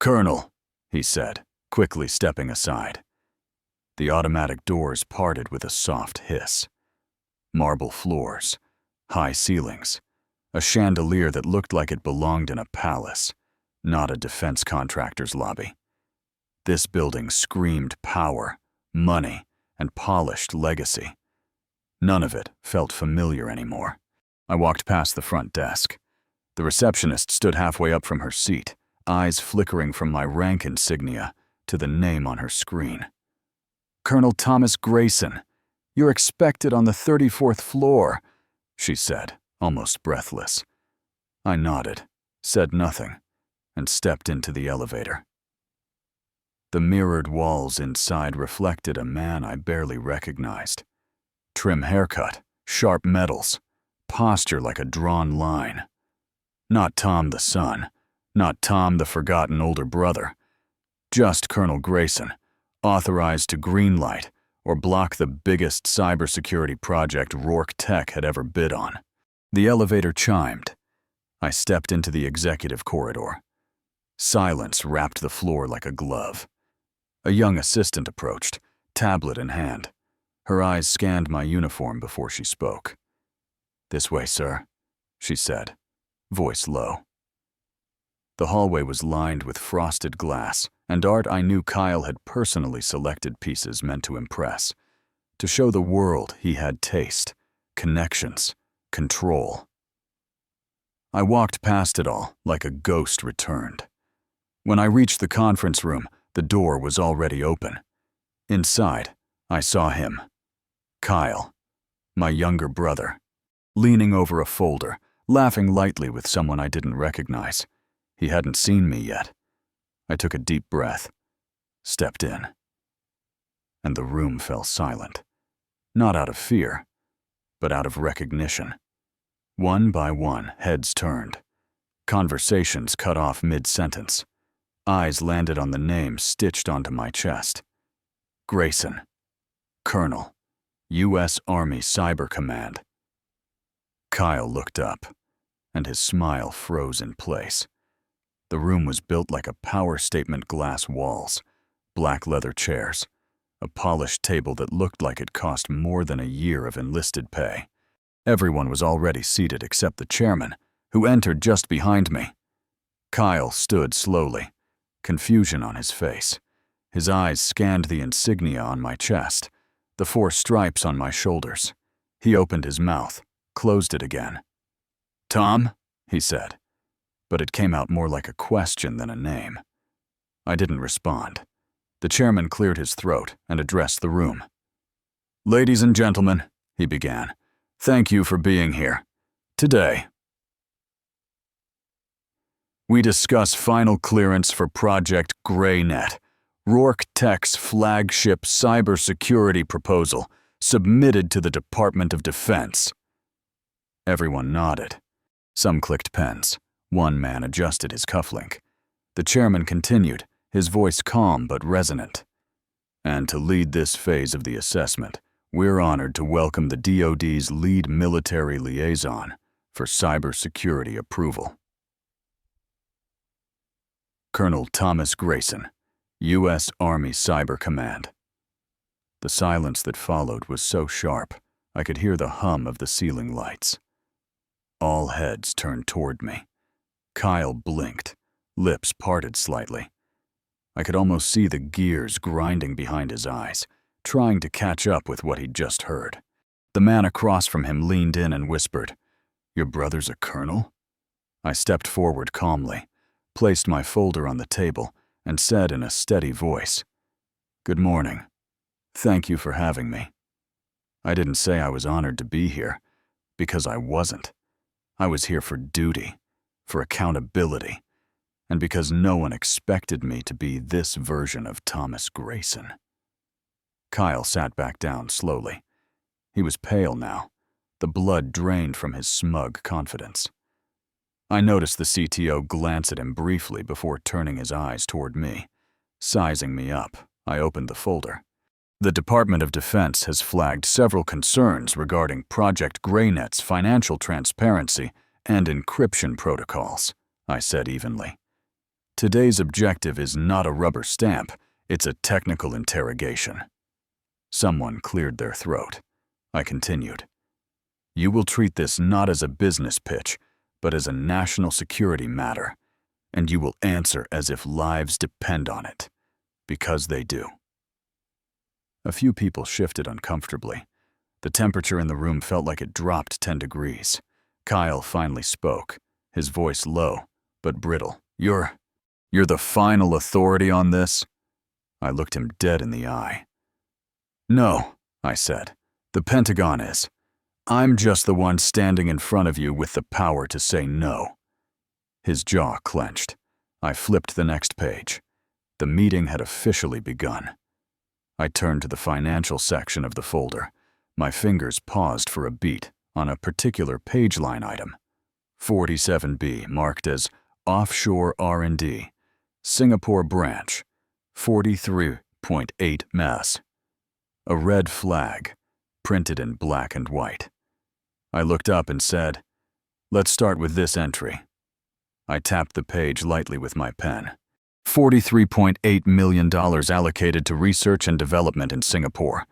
[SPEAKER 1] "Colonel," he said, quickly stepping aside. The automatic doors parted with a soft hiss. Marble floors, high ceilings, a chandelier that looked like it belonged in a palace, not a defense contractor's lobby. This building screamed power, money, and polished legacy. None of it felt familiar anymore. I walked past the front desk. The receptionist stood halfway up from her seat, eyes flickering from my rank insignia to the name on her screen. "Colonel Thomas Grayson, you're expected on the 34th floor," she said, almost breathless. I nodded, said nothing, and stepped into the elevator. The mirrored walls inside reflected a man I barely recognized. Trim haircut, sharp metals, posture like a drawn line. Not Tom the son, not Tom the forgotten older brother. Just Colonel Grayson, authorized to greenlight or block the biggest cybersecurity project Rourke Tech had ever bid on. The elevator chimed. I stepped into the executive corridor. Silence wrapped the floor like a glove. A young assistant approached, tablet in hand. Her eyes scanned my uniform before she spoke. "This way, sir," she said, voice low. The hallway was lined with frosted glass and art I knew Kyle had personally selected pieces meant to impress, to show the world he had taste, connections, control. I walked past it all like a ghost returned. When I reached the conference room, the door was already open. Inside, I saw him. Kyle, my younger brother, leaning over a folder, laughing lightly with someone I didn't recognize. He hadn't seen me yet. I took a deep breath, stepped in, and the room fell silent. Not out of fear, but out of recognition. One by one, heads turned. Conversations cut off mid-sentence. Eyes landed on the name stitched onto my chest. Grayson, Colonel, U.S. Army Cyber Command. Kyle looked up, and his smile froze in place. The room was built like a power statement glass walls, black leather chairs, a polished table that looked like it cost more than a year of enlisted pay. Everyone was already seated except the chairman, who entered just behind me. Kyle stood slowly, confusion on his face. His eyes scanned the insignia on my chest, the 4 stripes on my shoulders. He opened his mouth, closed it again. "Tom?" he said, but it came out more like a question than a name. I didn't respond. The chairman cleared his throat and addressed the room. "Ladies and gentlemen," he began, "thank you for being here. Today, we discuss final clearance for Project GrayNet, Rourke Tech's flagship cybersecurity proposal submitted to the Department of Defense." Everyone nodded. Some clicked pens. One man adjusted his cufflink. The chairman continued, his voice calm but resonant. "And to lead this phase of the assessment, we're honored to welcome the DoD's lead military liaison for cybersecurity approval. Colonel Thomas Grayson, U.S. Army Cyber Command." The silence that followed was so sharp, I could hear the hum of the ceiling lights. All heads turned toward me. Kyle blinked, lips parted slightly. I could almost see the gears grinding behind his eyes, trying to catch up with what he'd just heard. The man across from him leaned in and whispered, "Your brother's a colonel?" I stepped forward calmly, placed my folder on the table, and said in a steady voice, "Good morning. Thank you for having me." I didn't say I was honored to be here, because I wasn't. I was here for duty, for accountability, and because no one expected me to be this version of Thomas Grayson. Kyle sat back down slowly. He was pale now, the blood drained from his smug confidence. I noticed the CTO glance at him briefly before turning his eyes toward me. Sizing me up, I opened the folder. "The Department of Defense has flagged several concerns regarding Project GreyNet's financial transparency and encryption protocols," I said evenly. "Today's objective is not a rubber stamp, it's a technical interrogation." Someone cleared their throat. I continued. "You will treat this not as a business pitch, but as a national security matter, and you will answer as if lives depend on it, because they do." A few people shifted uncomfortably. The temperature in the room felt like it dropped 10 degrees. Kyle finally spoke, his voice low, but brittle. You're the final authority on this?" I looked him dead in the eye. "No," I said. "The Pentagon is. I'm just the one standing in front of you with the power to say no." His jaw clenched. I flipped the next page. The meeting had officially begun. I turned to the financial section of the folder. My fingers paused for a beat on a particular page line item. 47B, marked as Offshore R&D, Singapore Branch, 43.8 Mass. A red flag, printed in black and white. I looked up and said, "Let's start with this entry." I tapped the page lightly with my pen. $43.8 million allocated to research and development in Singapore.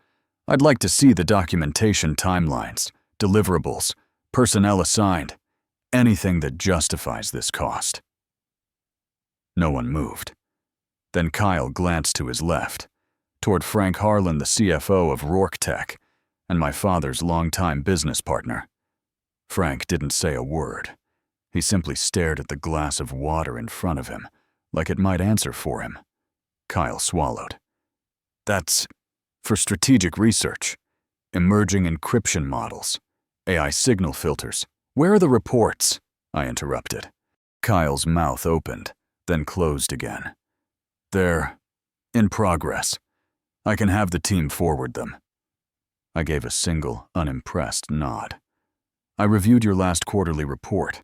[SPEAKER 1] I'd like to see the documentation timelines, deliverables, personnel assigned, anything that justifies this cost. No one moved. Then Kyle glanced to his left, toward Frank Harlan, the CFO of Rourke Tech, and my father's longtime business partner. Frank didn't say a word. He simply stared at the glass of water in front of him, like it might answer for him. Kyle swallowed. "That's for strategic research, emerging encryption models, AI signal filters. Where are the reports?" I interrupted. Kyle's mouth opened, then closed again. "They're in progress. I can have the team forward them." I gave a single, unimpressed nod. "I reviewed your last quarterly report.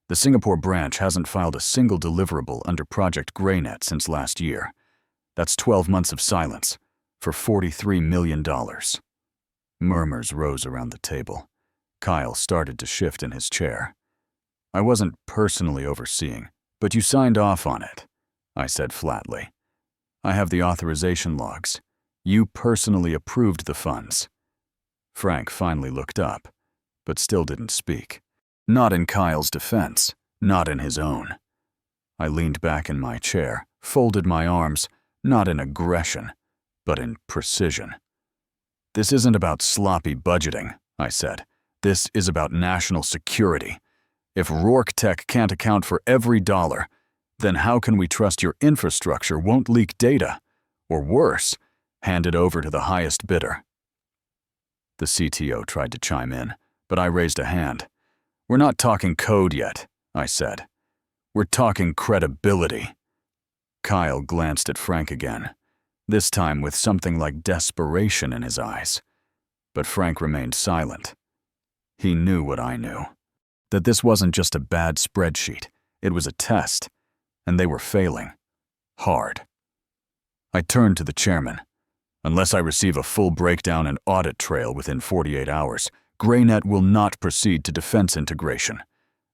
[SPEAKER 1] The Singapore branch hasn't filed a single deliverable under Project GreyNet since last year. That's 12 months of silence, for $43 million. Murmurs rose around the table. Kyle started to shift in his chair. "I wasn't personally overseeing, but you signed off on it," I said flatly. "I have the authorization logs. You personally approved the funds." Frank finally looked up, but still didn't speak. Not in Kyle's defense, not in his own. I leaned back in my chair, folded my arms, not in aggression, but in precision. "This isn't about sloppy budgeting," I said. "This is about national security. If Rourke Tech can't account for every dollar, then how can we trust your infrastructure won't leak data? Or worse, hand it over to the highest bidder?" The CTO tried to chime in, but I raised a hand. "We're not talking code yet," I said. "We're talking credibility." Kyle glanced at Frank again, this time with something like desperation in his eyes. But Frank remained silent. He knew what I knew, that this wasn't just a bad spreadsheet, it was a test, and they were failing. Hard. I turned to the chairman. "Unless I receive a full breakdown and audit trail within 48 hours, GreyNet will not proceed to defense integration,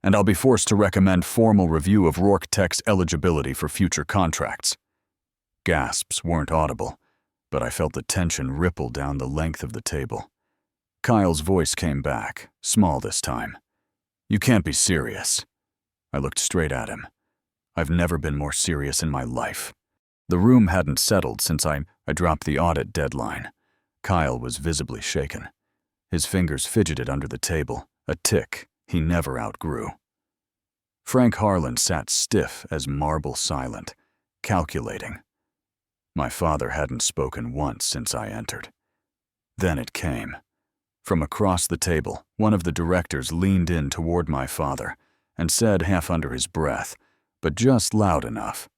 [SPEAKER 1] and I'll be forced to recommend formal review of Rourke Tech's eligibility for future contracts." Gasps weren't audible, but I felt the tension ripple down the length of the table. Kyle's voice came back, small this time. "You can't be serious." I looked straight at him. "I've never been more serious in my life." The room hadn't settled since I dropped the audit deadline. Kyle was visibly shaken. His fingers fidgeted under the table, a tic he never outgrew. Frank Harlan sat stiff as marble silent, calculating. My father hadn't spoken once since I entered. Then it came. From across the table, one of the directors leaned in toward my father and said half under his breath, but just loud enough,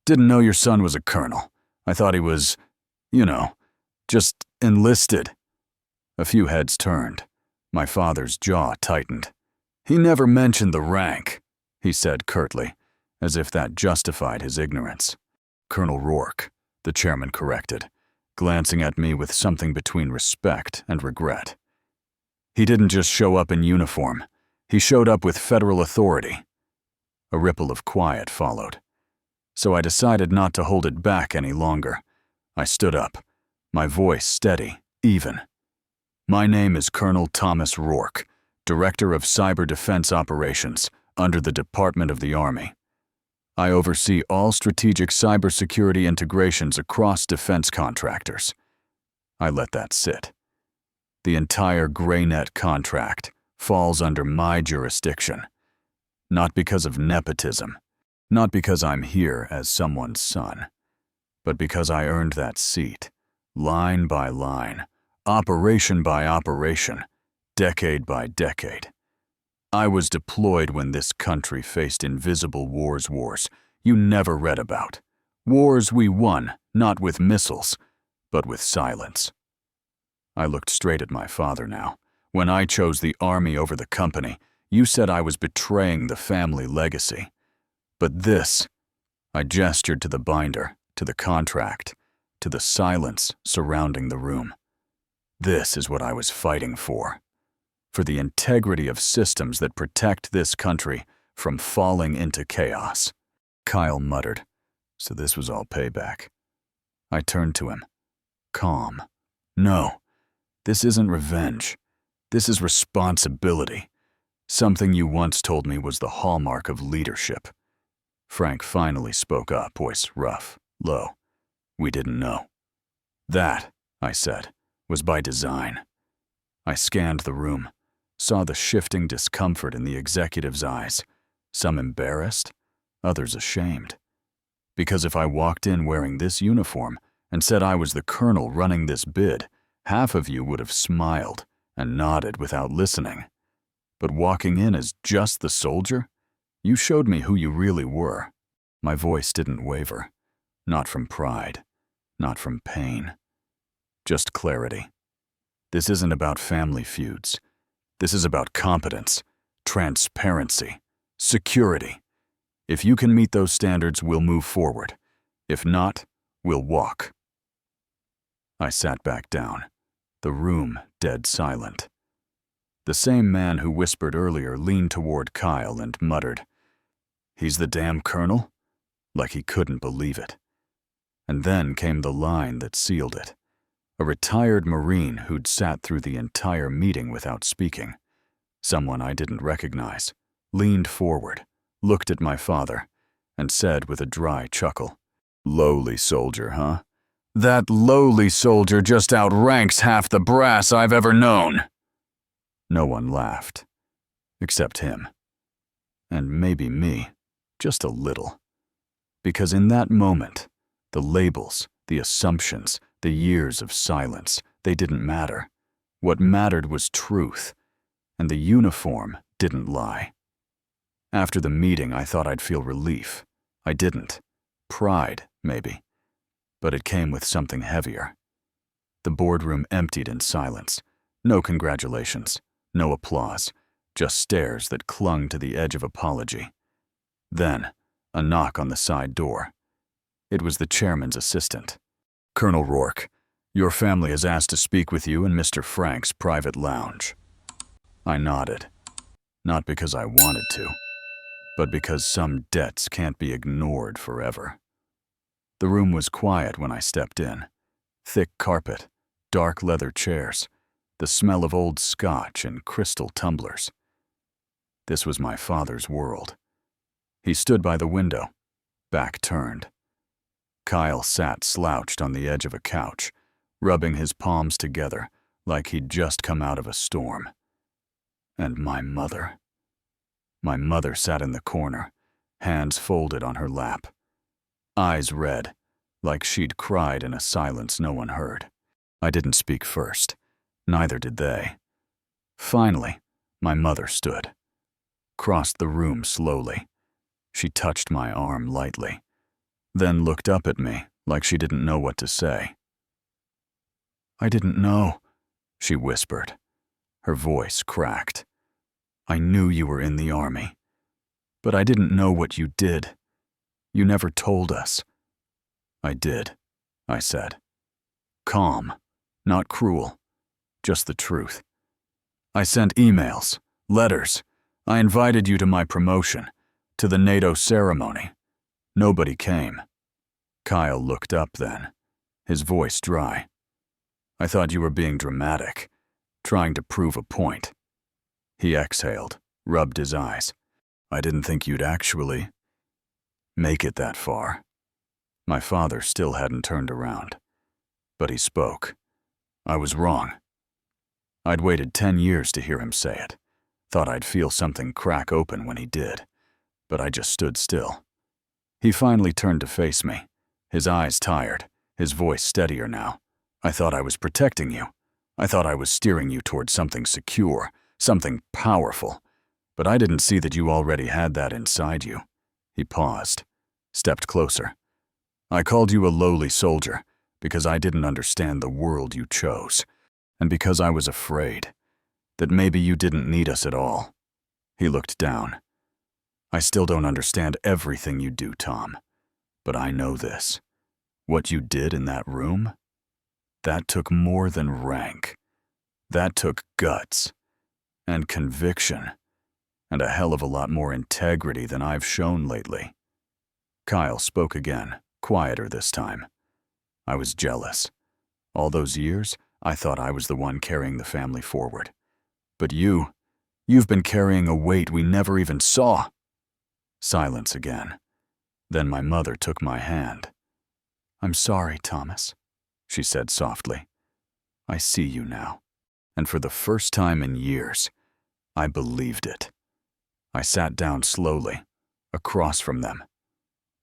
[SPEAKER 1] "Didn't know your son was a colonel. I thought he was, just enlisted." A few heads turned. My father's jaw tightened. "He never mentioned the rank," he said curtly, as if that justified his ignorance. "Colonel Rourke," the chairman corrected, glancing at me with something between respect and regret. "He didn't just show up in uniform. He showed up with federal authority." A ripple of quiet followed. So I decided not to hold it back any longer. I stood up, my voice steady, even. "My name is Colonel Thomas Rourke, Director of Cyber Defense Operations under the Department of the Army. I oversee all strategic cybersecurity integrations across defense contractors." I let that sit. The entire GrayNet contract falls under my jurisdiction. Not because of nepotism, not because I'm here as someone's son, but because I earned that seat, line by line, operation by operation, decade by decade. I was deployed when this country faced invisible wars you never read about. Wars we won, not with missiles, but with silence. I looked straight at my father now. When I chose the Army over the company, you said I was betraying the family legacy. But this, I gestured to the binder, to the contract, to the silence surrounding the room. This is what I was fighting for the integrity of systems that protect this country from falling into chaos. Kyle muttered, "So this was all payback." I turned to him, calm. "No, this isn't revenge. This is responsibility. Something you once told me was the hallmark of leadership." Frank finally spoke up, voice rough, low. "We didn't know." "That," I said, "was by design." I scanned the room, saw the shifting discomfort in the executive's eyes, some embarrassed, others ashamed. Because if I walked in wearing this uniform and said I was the colonel running this bid, half of you would have smiled and nodded without listening. But walking in as just the soldier, you showed me who you really were. My voice didn't waver, not from pride, not from pain, just clarity. This isn't about family feuds. This is about competence, transparency, security. If you can meet those standards, we'll move forward. If not, we'll walk. I sat back down, the room dead silent. The same man who whispered earlier leaned toward Kyle and muttered, "He's the damn colonel?" Like he couldn't believe it. And then came the line that sealed it. A retired Marine who'd sat through the entire meeting without speaking. Someone I didn't recognize, leaned forward, looked at my father, and said with a dry chuckle, "Lowly soldier, huh? That lowly soldier just outranks half the brass I've ever known." No one laughed, except him. And maybe me, just a little. Because in that moment, the labels, the assumptions, the years of silence, they didn't matter. What mattered was truth, and the uniform didn't lie. After the meeting, I thought I'd feel relief. I didn't. Pride, maybe. But it came with something heavier. The boardroom emptied in silence. No congratulations, no applause, just stares that clung to the edge of apology. Then, a knock on the side door. It was the chairman's assistant. "Colonel Rourke, your family has asked to speak with you in Mr. Frank's private lounge." I nodded, not because I wanted to, but because some debts can't be ignored forever. The room was quiet when I stepped in. Thick carpet, dark leather chairs, the smell of old scotch and crystal tumblers. This was my father's world. He stood by the window, back turned. Kyle sat slouched on the edge of a couch, rubbing his palms together like he'd just come out of a storm. And my mother. My mother sat in the corner, hands folded on her lap, eyes red, like she'd cried in a silence no one heard. I didn't speak first. Neither did they. Finally, my mother stood, crossed the room slowly. She touched my arm lightly, then looked up at me like she didn't know what to say. "I didn't know," she whispered. Her voice cracked. "I knew you were in the army, but I didn't know what you did. You never told us." "I did," I said. Calm, not cruel, just the truth. "I sent emails, letters. I invited you to my promotion, to the NATO ceremony. Nobody came." Kyle looked up then, his voice dry. "I thought you were being dramatic, trying to prove a point." He exhaled, rubbed his eyes. "I didn't think you'd actually make it that far." My father still hadn't turned around, but he spoke. "I was wrong." I'd waited 10 years to hear him say it. Thought I'd feel something crack open when he did, but I just stood still. He finally turned to face me, his eyes tired, his voice steadier now. "I thought I was protecting you. I thought I was steering you towards something secure, something powerful. But I didn't see that you already had that inside you." He paused, stepped closer. "I called you a lowly soldier because I didn't understand the world you chose, and because I was afraid that maybe you didn't need us at all." He looked down. "I still don't understand everything you do, Tom, but I know this. What you did in that room, that took more than rank. That took guts and conviction and a hell of a lot more integrity than I've shown lately." Kyle spoke again, quieter this time. "I was jealous. All those years, I thought I was the one carrying the family forward. But you've been carrying a weight we never even saw." Silence again. Then my mother took my hand. "I'm sorry, Thomas," she said softly. "I see you now." And for the first time in years, I believed it. I sat down slowly, across from them.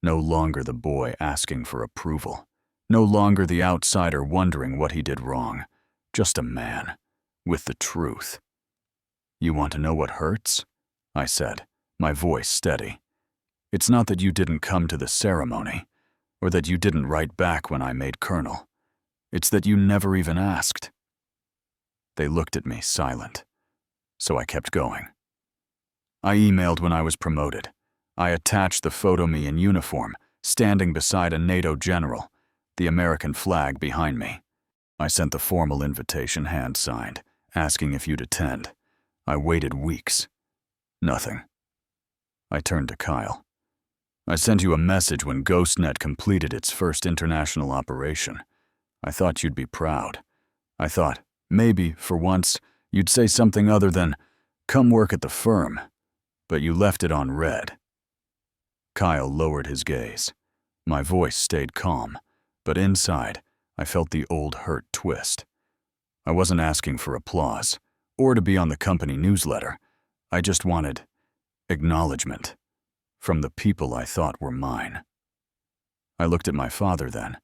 [SPEAKER 1] No longer the boy asking for approval. No longer the outsider wondering what he did wrong. Just a man, with the truth. "You want to know what hurts?" I said, my voice steady. "It's not that you didn't come to the ceremony, or that you didn't write back when I made colonel. It's that you never even asked." They looked at me, silent. So I kept going. "I emailed when I was promoted. I attached the photo me in uniform, standing beside a NATO general, the American flag behind me. I sent the formal invitation hand-signed, asking if you'd attend. I waited weeks. Nothing." I turned to Kyle. "I sent you a message when GhostNet completed its first international operation. I thought you'd be proud. I thought, maybe, for once, you'd say something other than, 'Come work at the firm.' But you left it on red." Kyle lowered his gaze. My voice stayed calm, but inside, I felt the old hurt twist. I wasn't asking for applause, or to be on the company newsletter. I just wanted acknowledgement from the people I thought were mine. I looked at my father then.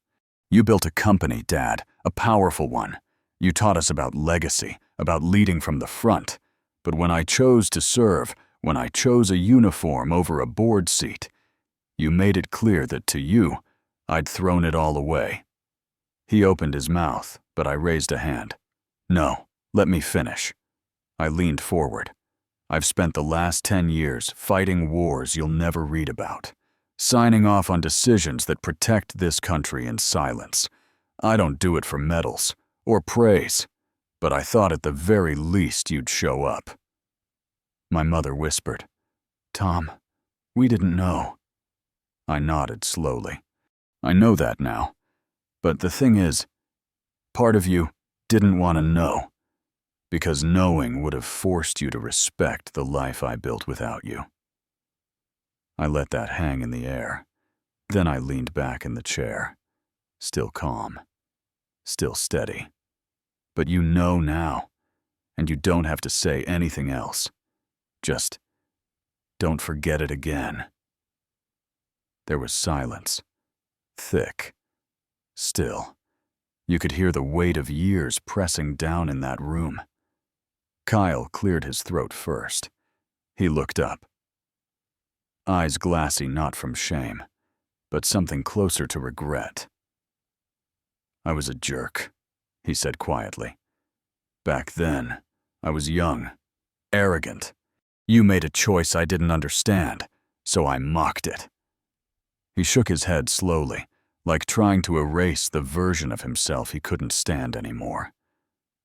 [SPEAKER 1] "You built a company, Dad, a powerful one. You taught us about legacy, about leading from the front. But when I chose to serve, when I chose a uniform over a board seat, you made it clear that to you, I'd thrown it all away." He opened his mouth, but I raised a hand. "No, let me finish." I leaned forward. "I've spent the last 10 years fighting wars you'll never read about, signing off on decisions that protect this country in silence. I don't do it for medals or praise, but I thought at the very least you'd show up." My mother whispered, "Tom, we didn't know." I nodded slowly. "I know that now. But the thing is, part of you didn't want to know, because knowing would have forced you to respect the life I built without you." I let that hang in the air. Then I leaned back in the chair, still calm, still steady. But you know now, and you don't have to say anything else. Just don't forget it again. There was silence, thick, still. You could hear the weight of years pressing down in that room. Kyle cleared his throat first. He looked up. Eyes glassy not from shame, but something closer to regret. "I was a jerk," he said quietly. "Back then, I was young, arrogant. You made a choice I didn't understand, so I mocked it." He shook his head slowly, like trying to erase the version of himself he couldn't stand anymore.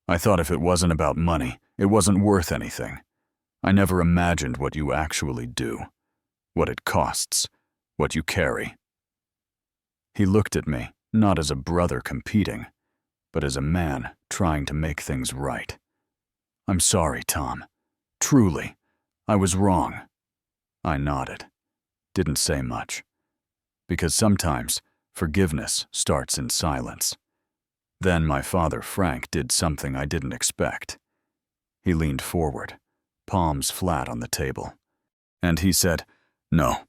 [SPEAKER 1] "I thought if it wasn't about money, it wasn't worth anything. I never imagined what you actually do, what it costs, what you carry." He looked at me, not as a brother competing, but as a man trying to make things right. "I'm sorry, Tom. Truly, I was wrong." I nodded, didn't say much, because sometimes forgiveness starts in silence. Then my father, Frank, did something I didn't expect. He leaned forward, palms flat on the table, and he said, "No,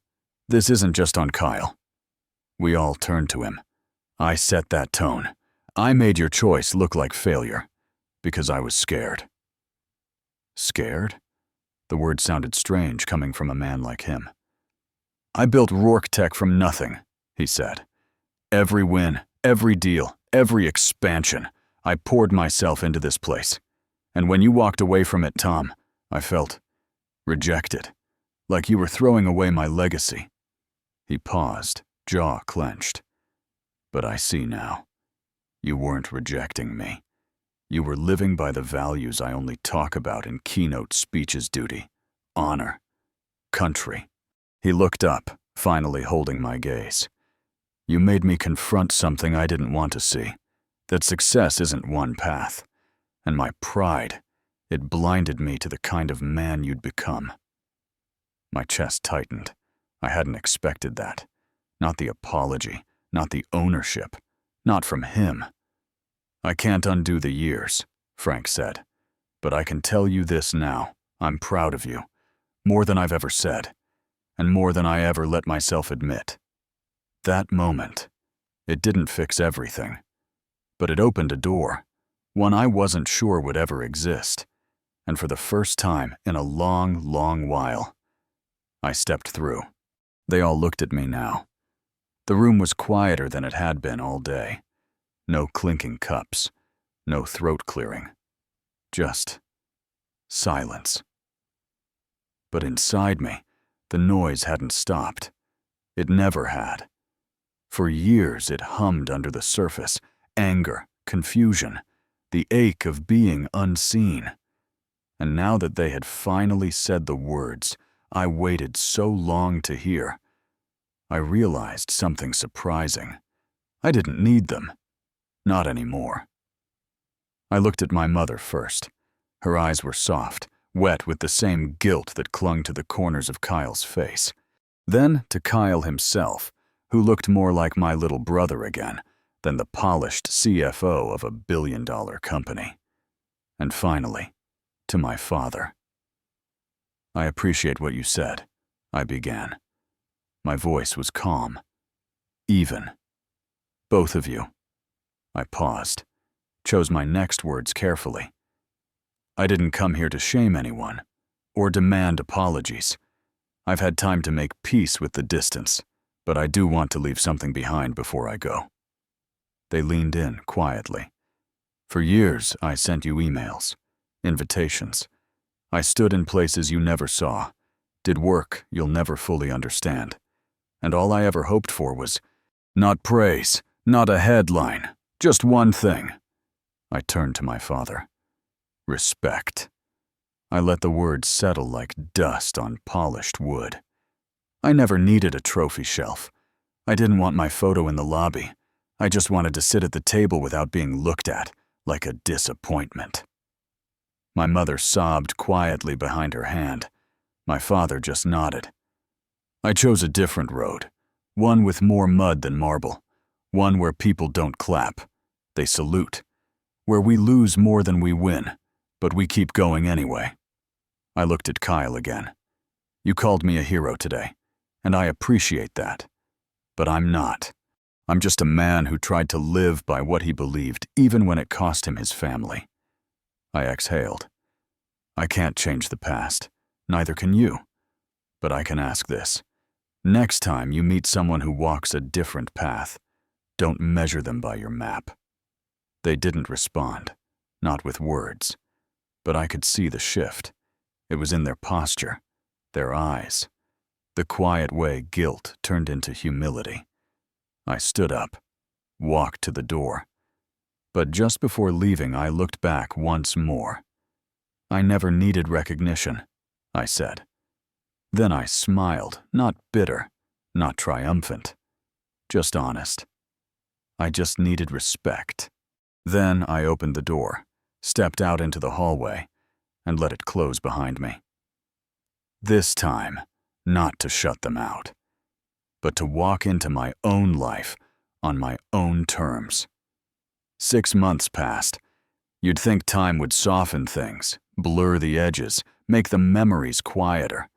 [SPEAKER 1] this isn't just on Kyle." We all turned to him. "I set that tone. I made your choice look like failure, because I was scared." Scared? The word sounded strange coming from a man like him. "I built Rourke Tech from nothing," he said. "Every win, every deal, every expansion, I poured myself into this place. And when you walked away from it, Tom, I felt rejected, like you were throwing away my legacy." He paused, jaw clenched. "But I see now. You weren't rejecting me. You were living by the values I only talk about in keynote speeches, duty, honor, country." He looked up, finally holding my gaze. "You made me confront something I didn't want to see, that success isn't one path. And my pride, it blinded me to the kind of man you'd become." My chest tightened. I hadn't expected that. Not the apology, not the ownership, not from him. "I can't undo the years," Frank said. "But I can tell you this now. I'm proud of you. More than I've ever said. And more than I ever let myself admit." That moment, it didn't fix everything. But it opened a door, one I wasn't sure would ever exist. And for the first time in a long, long while, I stepped through. They all looked at me now. The room was quieter than it had been all day. No clinking cups, no throat clearing. Just silence. But inside me, the noise hadn't stopped. It never had. For years it hummed under the surface, anger, confusion, the ache of being unseen. And now that they had finally said the words I waited so long to hear, I realized something surprising. I didn't need them. Not anymore. I looked at my mother first. Her eyes were soft, wet with the same guilt that clung to the corners of Kyle's face. Then to Kyle himself, who looked more like my little brother again than the polished CFO of a billion-dollar company. And finally, to my father. "I appreciate what you said," I began. My voice was calm, even. "Both of you." I paused, chose my next words carefully. "I didn't come here to shame anyone, or demand apologies. I've had time to make peace with the distance, but I do want to leave something behind before I go." They leaned in quietly. "For years, I sent you emails, invitations. I stood in places you never saw, did work you'll never fully understand. And all I ever hoped for was not praise, not a headline, just one thing." I turned to my father. Respect. I let the words settle like dust on polished wood. I never needed a trophy shelf. I didn't want my photo in the lobby. I just wanted to sit at the table without being looked at like a disappointment. My mother sobbed quietly behind her hand. My father just nodded. "I chose a different road, One with more mud than marble. One where people don't clap. They salute. Where we lose more than we win, but we keep going anyway. I looked at Kyle again. You called me a hero today, and I appreciate that. But I'm not. I'm just a man who tried to live by what he believed, even when it cost him his family. I exhaled. I can't change the past. Neither can you. But I can ask this. Next time you meet someone who walks a different path, don't measure them by your map. They didn't respond, not with words. But I could see the shift. It was in their posture, their eyes. The quiet way guilt turned into humility. I stood up, walked to the door. But just before leaving, I looked back once more. I never needed recognition, I said. Then I smiled, not bitter, not triumphant, just honest. I just needed respect. Then I opened the door, stepped out into the hallway, and let it close behind me. This time, not to shut them out, but to walk into my own life on my own terms. 6 months passed. You'd think time would soften things, blur the edges, make the memories quieter.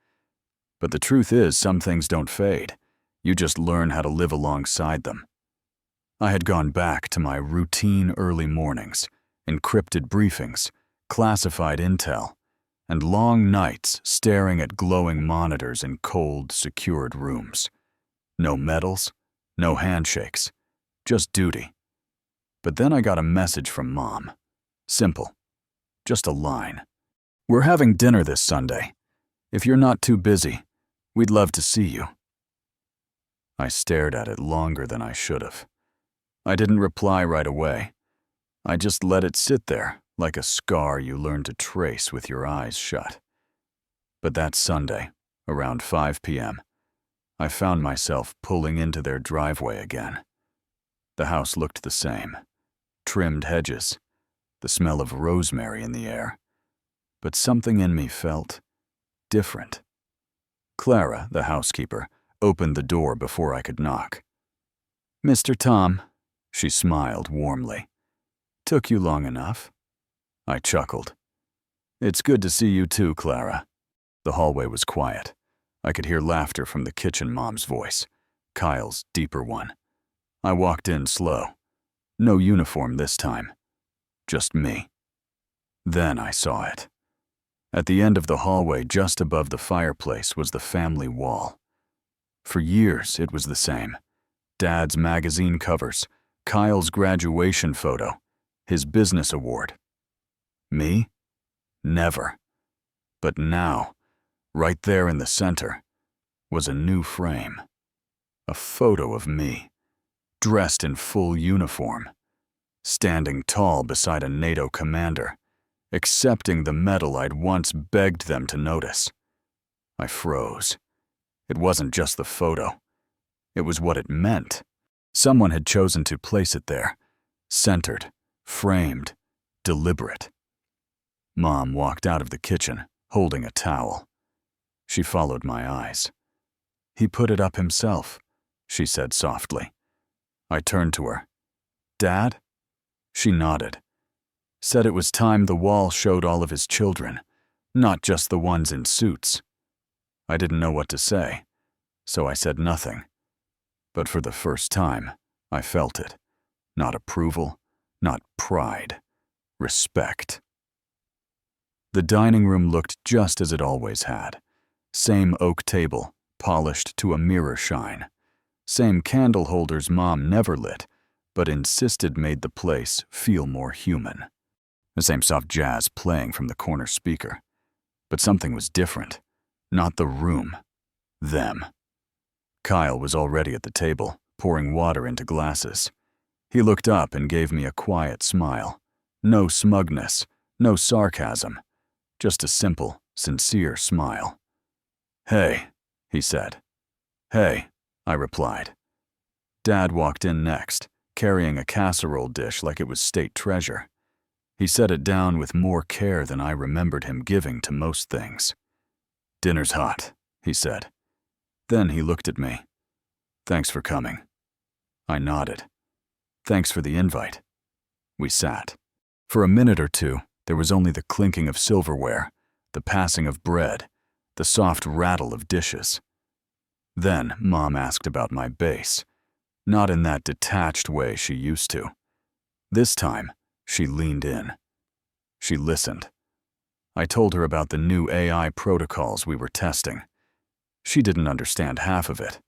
[SPEAKER 1] But the truth is, some things don't fade. You just learn how to live alongside them. I had gone back to my routine early mornings, encrypted briefings, classified intel, and long nights staring at glowing monitors in cold, secured rooms. No medals, no handshakes, just duty. But then I got a message from Mom. Simple. Just a line. We're having dinner this Sunday. If you're not too busy, we'd love to see you. I stared at it longer than I should have. I didn't reply right away. I just let it sit there, like a scar you learn to trace with your eyes shut. But that Sunday, around 5 p.m., I found myself pulling into their driveway again. The house looked the same. Trimmed hedges, the smell of rosemary in the air. But something in me felt different. Clara, the housekeeper, opened the door before I could knock. "Mr. Tom," she smiled warmly. "Took you long enough." I chuckled. "It's good to see you too, Clara." The hallway was quiet. I could hear laughter from the kitchen mom's voice, Kyle's deeper one. I walked in slow. No uniform this time. Just me. Then I saw it. At the end of the hallway, just above the fireplace, was the family wall. For years, it was the same. Dad's magazine covers, Kyle's graduation photo, his business award. Me? Never. But now, right there in the center, was a new frame. A photo of me, dressed in full uniform, standing tall beside a NATO commander, accepting the medal I'd once begged them to notice. I froze. It wasn't just the photo. It was what it meant. Someone had chosen to place it there, centered, framed, deliberate. Mom walked out of the kitchen, holding a towel. She followed my eyes. "He put it up himself," she said softly. I turned to her. "Dad?" She nodded. Said it was time the wall showed all of his children, not just the ones in suits. I didn't know what to say, so I said nothing. But for the first time, I felt it. Not approval, not pride, respect. The dining room looked just as it always had. Same oak table, polished to a mirror shine. Same candle holders Mom never lit, but insisted made the place feel more human. The same soft jazz playing from the corner speaker. But something was different. Not the room. Them. Kyle was already at the table, pouring water into glasses. He looked up and gave me a quiet smile. No smugness, no sarcasm. Just a simple, sincere smile. "Hey," he said. "Hey," I replied. Dad walked in next, carrying a casserole dish like it was state treasure. He set it down with more care than I remembered him giving to most things. "Dinner's hot," he said. Then he looked at me. "Thanks for coming." I nodded. "Thanks for the invite." We sat. For a minute or two, there was only the clinking of silverware, the passing of bread, the soft rattle of dishes. Then Mom asked about my bass, not in that detached way she used to. This time, she leaned in. She listened. I told her about the new AI protocols we were testing. She didn't understand half of it,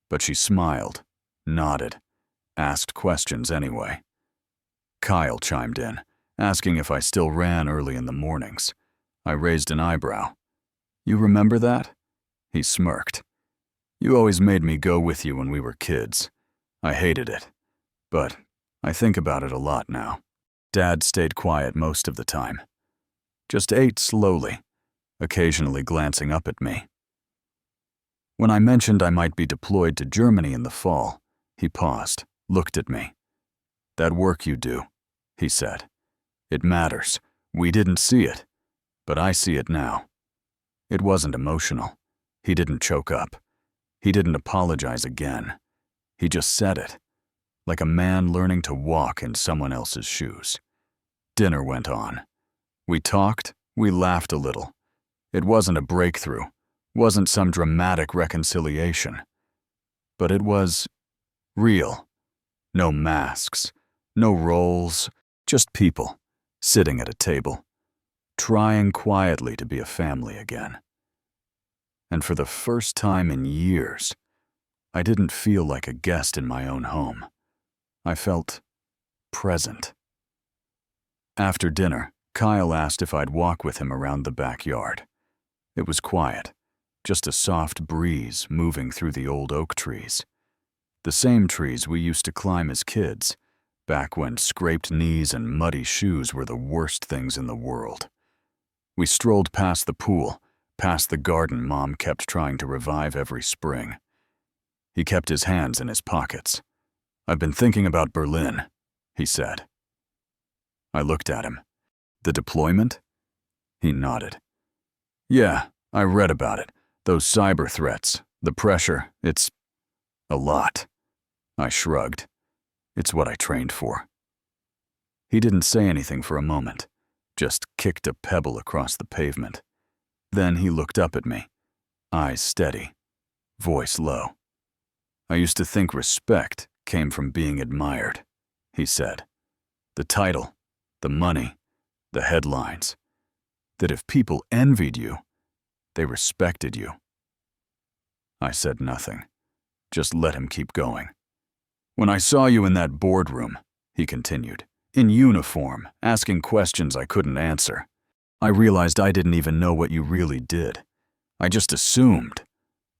[SPEAKER 1] but she smiled, nodded, asked questions anyway. Kyle chimed in, asking if I still ran early in the mornings. I raised an eyebrow. "You remember that?" He smirked. "You always made me go with you when we were kids. I hated it, but I think about it a lot now." Dad stayed quiet most of the time. Just ate slowly, occasionally glancing up at me. When I mentioned I might be deployed to Germany in the fall, he paused, looked at me. "That work you do," he said. "It matters. We didn't see it, but I see it now." It wasn't emotional. He didn't choke up. He didn't apologize again. He just said it, like a man learning to walk in someone else's shoes. Dinner went on. We talked, we laughed a little. It wasn't a breakthrough, wasn't some dramatic reconciliation. But it was real. No masks, no roles, just people, sitting at a table, trying quietly to be a family again. And for the first time in years, I didn't feel like a guest in my own home. I felt present. After dinner, Kyle asked if I'd walk with him around the backyard. It was quiet, just a soft breeze moving through the old oak trees. The same trees we used to climb as kids, back when scraped knees and muddy shoes were the worst things in the world. We strolled past the pool, past the garden Mom kept trying to revive every spring. He kept his hands in his pockets. "I've been thinking about Berlin," he said. I looked at him. "The deployment?" He nodded. "Yeah, I read about it. Those cyber threats, the pressure, it's a lot." I shrugged. "It's what I trained for." He didn't say anything for a moment, just kicked a pebble across the pavement. Then he looked up at me, eyes steady, voice low. "I used to think respect came from being admired," he said. "The title, the money, the headlines. That if people envied you, they respected you." I said nothing, just let him keep going. "When I saw you in that boardroom," he continued, "in uniform, asking questions I couldn't answer, I realized I didn't even know what you really did. I just assumed.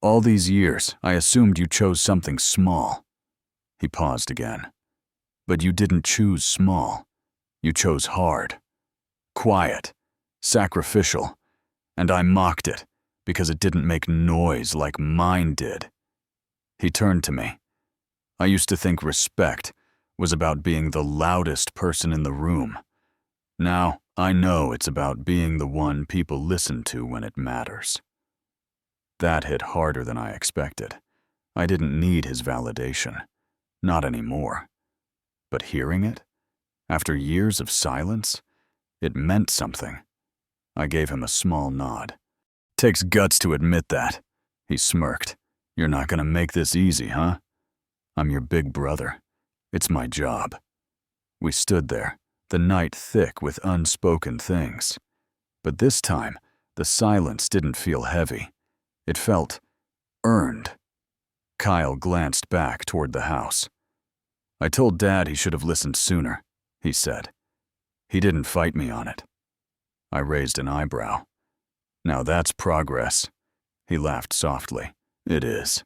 [SPEAKER 1] All these years, I assumed you chose something small." He paused again. "But you didn't choose small. You chose hard, quiet, sacrificial, and I mocked it because it didn't make noise like mine did." He turned to me. "I used to think respect was about being the loudest person in the room. Now I know it's about being the one people listen to when it matters." That hit harder than I expected. I didn't need his validation. Not anymore. But hearing it, after years of silence, it meant something. I gave him a small nod. "Takes guts to admit that," he smirked. "You're not gonna make this easy, huh? I'm your big brother. It's my job." We stood there, the night thick with unspoken things. But this time, the silence didn't feel heavy. It felt earned. Kyle glanced back toward the house. "I told Dad he should have listened sooner," he said. "He didn't fight me on it." I raised an eyebrow. "Now that's progress." He laughed softly. "It is."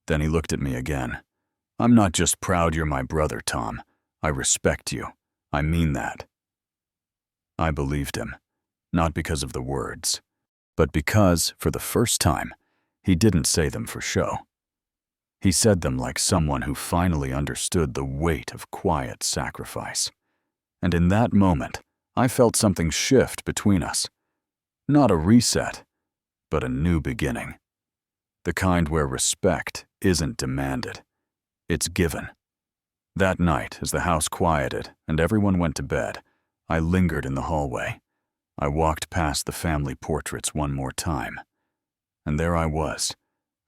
[SPEAKER 1] Then he looked at me again. "I'm not just proud you're my brother, Tom. I respect you. I mean that." I believed him, not because of the words, but because, for the first time, he didn't say them for show. He said them like someone who finally understood the weight of quiet sacrifice. And in that moment, I felt something shift between us. Not a reset, but a new beginning. The kind where respect isn't demanded. It's given. That night, as the house quieted and everyone went to bed, I lingered in the hallway. I walked past the family portraits one more time. And there I was,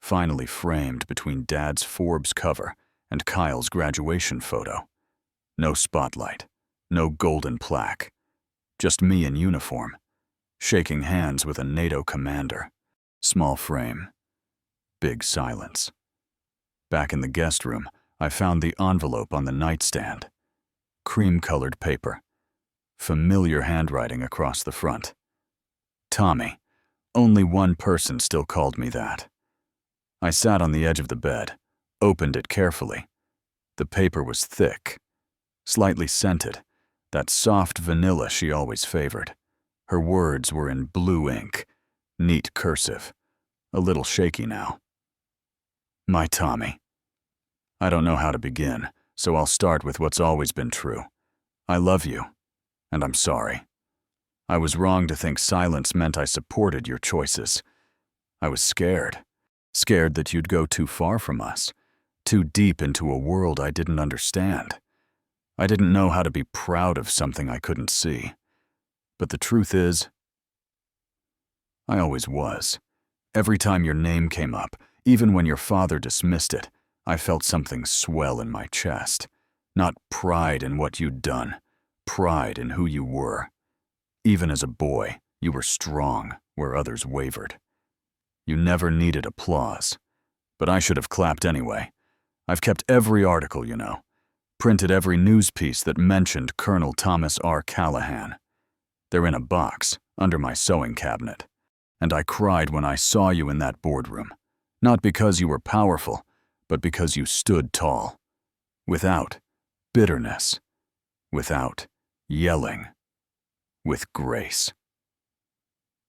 [SPEAKER 1] finally framed between Dad's Forbes cover and Kyle's graduation photo. No spotlight, no golden plaque, just me in uniform, shaking hands with a NATO commander. Small frame, big silence. Back in the guest room, I found the envelope on the nightstand. Cream-colored paper. Familiar handwriting across the front. Tommy. Only one person still called me that. I sat on the edge of the bed, opened it carefully. The paper was thick, slightly scented, that soft vanilla she always favored. Her words were in blue ink, neat cursive, a little shaky now. My Tommy. I don't know how to begin, so I'll start with what's always been true. I love you, and I'm sorry. I was wrong to think silence meant I supported your choices. I was scared that you'd go too far from us, too deep into a world I didn't understand. I didn't know how to be proud of something I couldn't see. But the truth is, I always was. Every time your name came up, even when your father dismissed it, I felt something swell in my chest. Not pride in what you'd done, pride in who you were. Even as a boy, you were strong where others wavered. You never needed applause, but I should have clapped anyway. I've kept every article, you know, printed every news piece that mentioned Colonel Thomas R. Callahan. They're in a box under my sewing cabinet, and I cried when I saw you in that boardroom, not because you were powerful, but because you stood tall, without bitterness, without yelling, with grace.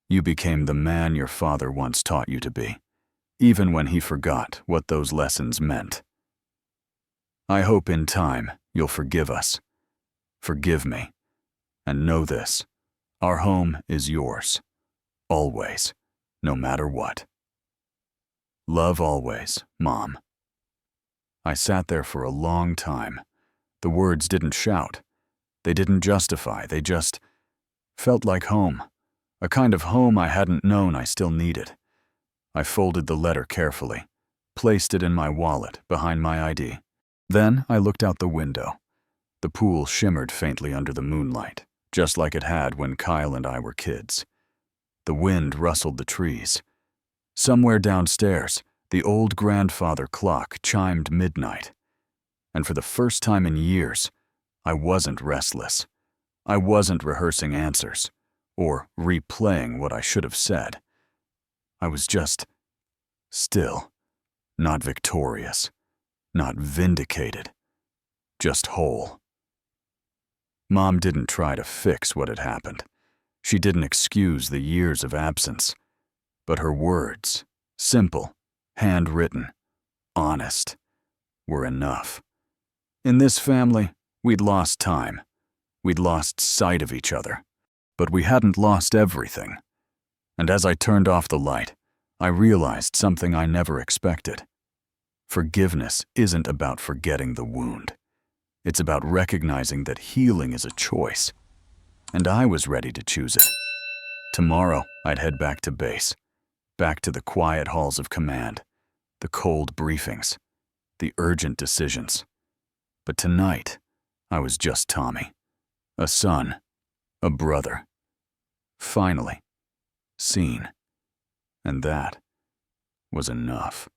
[SPEAKER 1] You became the man your father once taught you to be, even when he forgot what those lessons meant. I hope in time you'll forgive us. Forgive me. And know this, our home is yours, always, no matter what. Love always, Mom. I sat there for a long time. The words didn't shout. They didn't justify. They just felt like home. A kind of home I hadn't known I still needed. I folded the letter carefully, placed it in my wallet behind my ID. Then I looked out the window. The pool shimmered faintly under the moonlight, just like it had when Kyle and I were kids. The wind rustled the trees. Somewhere downstairs, the old grandfather clock chimed midnight. And for the first time in years, I wasn't restless. I wasn't rehearsing answers or replaying what I should have said. I was just still, not victorious, not vindicated, just whole. Mom didn't try to fix what had happened. She didn't excuse the years of absence. But her words, simple, handwritten, honest, were enough. In this family, we'd lost time. We'd lost sight of each other. But we hadn't lost everything. And as I turned off the light, I realized something I never expected. Forgiveness isn't about forgetting the wound. It's about recognizing that healing is a choice. And I was ready to choose it. Tomorrow, I'd head back to base. Back to the quiet halls of command, the cold briefings, the urgent decisions. But tonight, I was just Tommy, a son, a brother. Finally, seen. And that was enough.